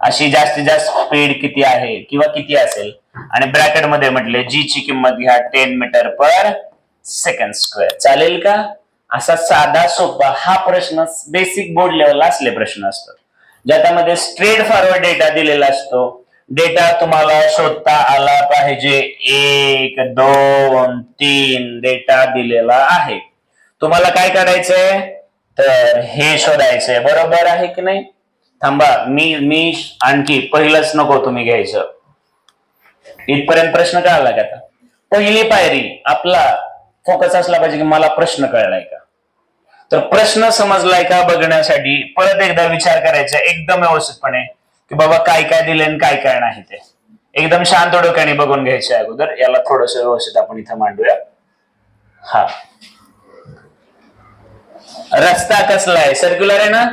Speaker 1: अशी जास्तीत जास्त स्पीड किती आहे किंवा किती असेल. आणि ब्रॅकेट मध्ये म्हटले जी ची किंमत घ्या 10 मीटर पर सेकंड स्क्वेअर. चालेल का? असा साधा सोपा हा प्रश्न बेसिक बोर्ड लेवलला असले प्रश्न असतात, ज्याच्यामध्ये स्ट्रेट फॉरवर्ड डेटा दिलेला असतो. डेटा तुम्हाला शोधता आला पाहिजे. 1 2 3 डेटा दिलेला आहे. तुम्हाला काय करायचंय तर हे शोधायचंय. बरोबर आहे की नाही? थांबा, मी आणखी पहिलंच नको तुम्ही घ्यायचं. इथपर्यंत प्रश्न कळला का? आता पहिली पायरी आपला फोकस असला पाहिजे की मला प्रश्न कळलाय का. तर प्रश्न समजलाय का बघण्यासाठी परत एकदा विचार करायचा एकदम व्यवस्थितपणे की बाबा काय काय दिले आणि काय काय नाही ते एकदम शांत डोक्याने बघून घ्यायचे अगोदर. याला थोडस व्यवस्थित आपण इथं मांडूया. हा रस्ता कसला आहे? सर्क्युलर आहे ना?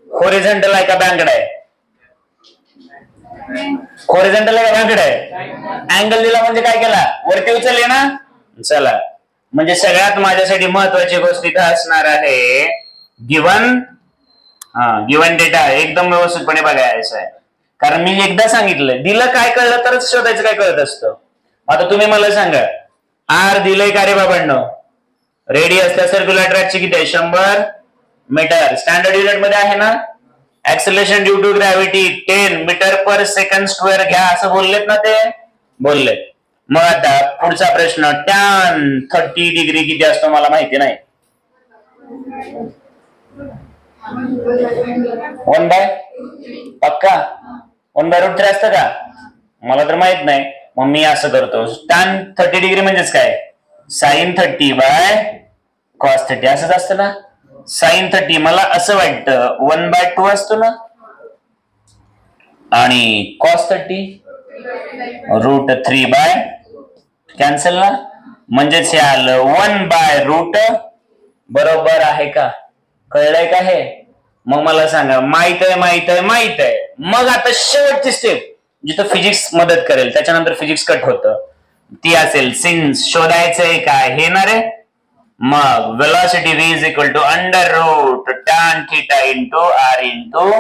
Speaker 1: हॉरिझॉन्टल आहे का बँकड आहे? हॉरिझॉन्टल आहे का बँकड आहे? अँगल दिला म्हणजे काय केला? वरती उचलले ना. चला, म्हणजे सगळ्यात माझ्यासाठी महत्वाची गोष्ट इथं असणार आहे गिवन डेटा. एकदम व्यवस्थितपणे बघायचं आहे, कारण मी एकदा सांगितलं दिलं काय कळलं तरच शोधायचं काय कळत असतं. आता तुम्ही मला सांगा, आर दिलंय का रे बाबांनो? रेडियस त्या सर्क्युलर ट्रॅकची किती आहे? 100 मीटर. स्टँडर्ड युनिट मध्ये आहे ना? Acceleration due to gravity 10 meter per second square घ्या असं बोललेत ना ते? बोललेत. मग आता पुढचा प्रश्न, tan 30 डिग्री किती असतो मला माहिती नाही. 1/, पक्का 1/√3 असतं का? मला तर माहित नाही. मग मी असं करतो, tan 30 डिग्री म्हणजेच काय? sin 30 बाय cos 30 असंच असतं ना. sin 30 मला असं वाटतं 1/2 असतो ना, आणि cos 30 √3 बाय कॅन्सल ना, म्हणजेच हे आलं 1/√. बरोबर आहे का? कळलंय का हे? मग मला सांगा, माहित आहे. मग आता शेवटची स्टेप जिथं फिजिक्स मदत करेल, त्याच्यानंतर फिजिक्स कट होतं, ती असेल सिन्स. शोधायचंय काय हे ना रे? मग velocity v is equal to √tan θ into r into.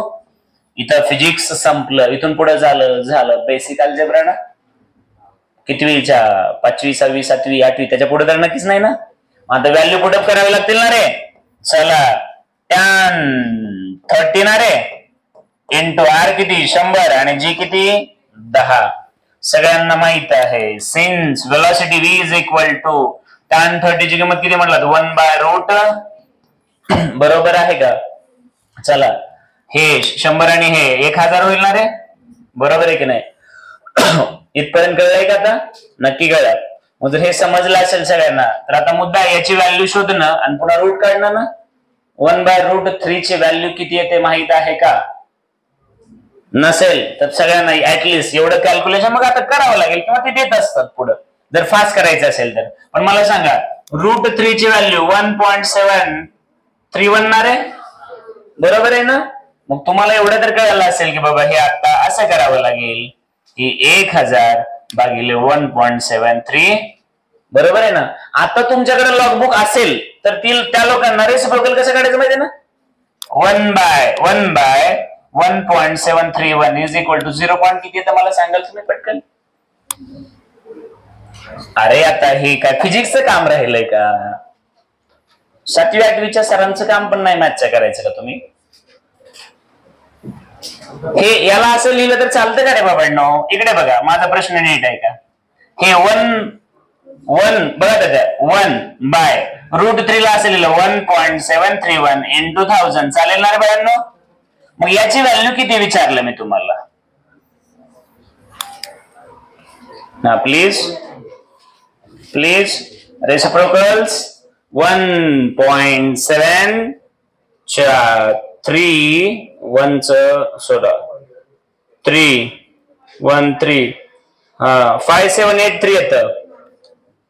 Speaker 1: इथं फिजिक्स संपलं. इथून पुढे झालं बेसिक अल्जेब्रा ना. कितवीच्या? 5वी 6वी 7वी 8वी, त्याच्या पुढे तर नक्कीच नाही ना. आता व्हॅल्यू पुटअप करावी लागतील ना रे. चला, tan 30 ना रे इंटू r किती? 100 आणि g किती? 10. सगळ्यांना माहित आहे since velocity v is equal to tan 30 ची किंमत किती म्हटलं? 1/√. बरोबर आहे का? चला, हे 100 आणि हे 1000 होईल ना रे. बरोबर आहे की नाही? इथपर्यंत कळलंय का? आता नक्की कळलं. मग जर हे समजलं असेल सगळ्यांना तर आता मुद्दा याची व्हॅल्यू शोधणं आणि पुन्हा रूट काढणं ना. 1/√3 ची व्हॅल्यू किती येते माहित आहे का? नसेल तर सगळ्यांना ऍटलिस्ट एवढं कॅल्क्युलेशन मग आता करावं लागेल किंवा ते देत असतात पुढे जर फास्ट करायचं असेल तर. पण मला सांगा, √3 ची व्हॅल्यू 1.731 ना रे. बरोबर आहे ना? मग तुम्हाला एवढं तर कळलं असेल की बाबा हे आता असं करावं लागेल की 1000 भागिले 1.73, बरोबर आहे ना. आता तुमच्याकडे लॉगबुक असेल तर त्या लोकांना रेसिप्रोकल कसं काढायचं माहिती ना, 1/1.731 इज इक्वल टू 0. किती तर मला सांगाल तुम्ही पटकन. अरे आता हे काय फिजिक्सचं काम राहिलंय का? 7वी 8वीच्या सरांचं काम पण नाही मॅथचं करायचं का तुम्ही? हे याला असं लिहिलं तर चालतं का रे बाबांनो? इकडे बघा, माझा प्रश्न नीट आहे का? हे 1 बघा त्याच्या 1/√3 ला असं लिहिलं 1.731 into 1000 चालेल ना रे बाबांनो? मग याची व्हॅल्यू किती विचारलं मी तुम्हाला ना? प्लीज रेसिप्रोकल्स 1.731 शोधा. 313 5783 येतं.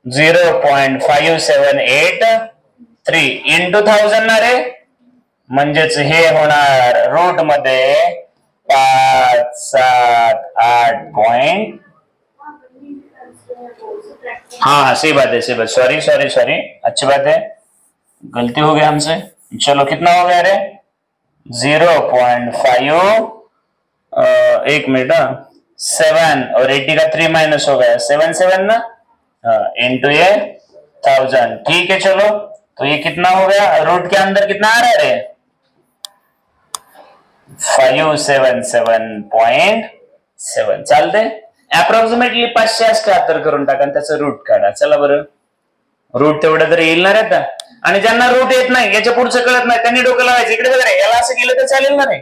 Speaker 1: 0.5783 इंटू 1000 ना रे, म्हणजेच हे होणार रूट मध्ये 578 हाँ सही बात है, सॉरी अच्छी बात है, गलती हो गया हमसे. चलो कितना हो गया रे? 0.5 एक मिनट 7 और 80 का 3 माइनस हो गया 77 ना, इंटू ये 1000. ठीक है चलो, तो ये कितना हो गया? रूट के अंदर कितना आ रहा है रे? 577.7 चालते. अप्रॉक्सिमेटली 578 करून टाका आणि त्याचं रूट काढा. चला बरं, रूट तेवढं तर येईल ना रे आता. आणि ज्यांना रूट येत नाही, याच्या पुढचं कळत नाही, त्यांनी डोकं लावायचं. इकडे बघा रे, याला असं केलं तर चालेल ना रे.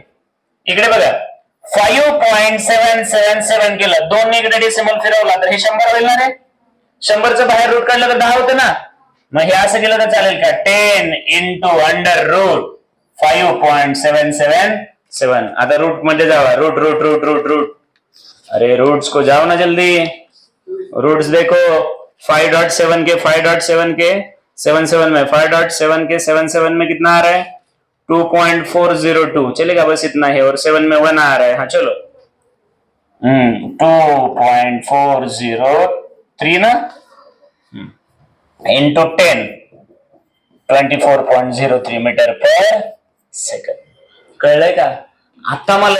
Speaker 1: इकडे बघा 5.777 केलं, 2 इकडे डेसिमल फिरवला तर हे 100 होईल ना रे. 100चं बाहेर रूट काढलं तर 10 होतं ना. मग हे असं केलं तर चालेल का? 10 इंटू √ 5.777. आता रूट मध्ये जावा. रूट अरे रूट्स को जाओ ना जल्दी. रूट्स देखो 5.7 के 77 में 5.7 के 77 में कितना आ रहा है? 2.402 चलेगा, बस इतना है. और 7 में 1 आ रहा है. हाँ चलो 2.403 ना इंटू 10 24.03 मीटर पर सेकंड. कळलंय का? आता मला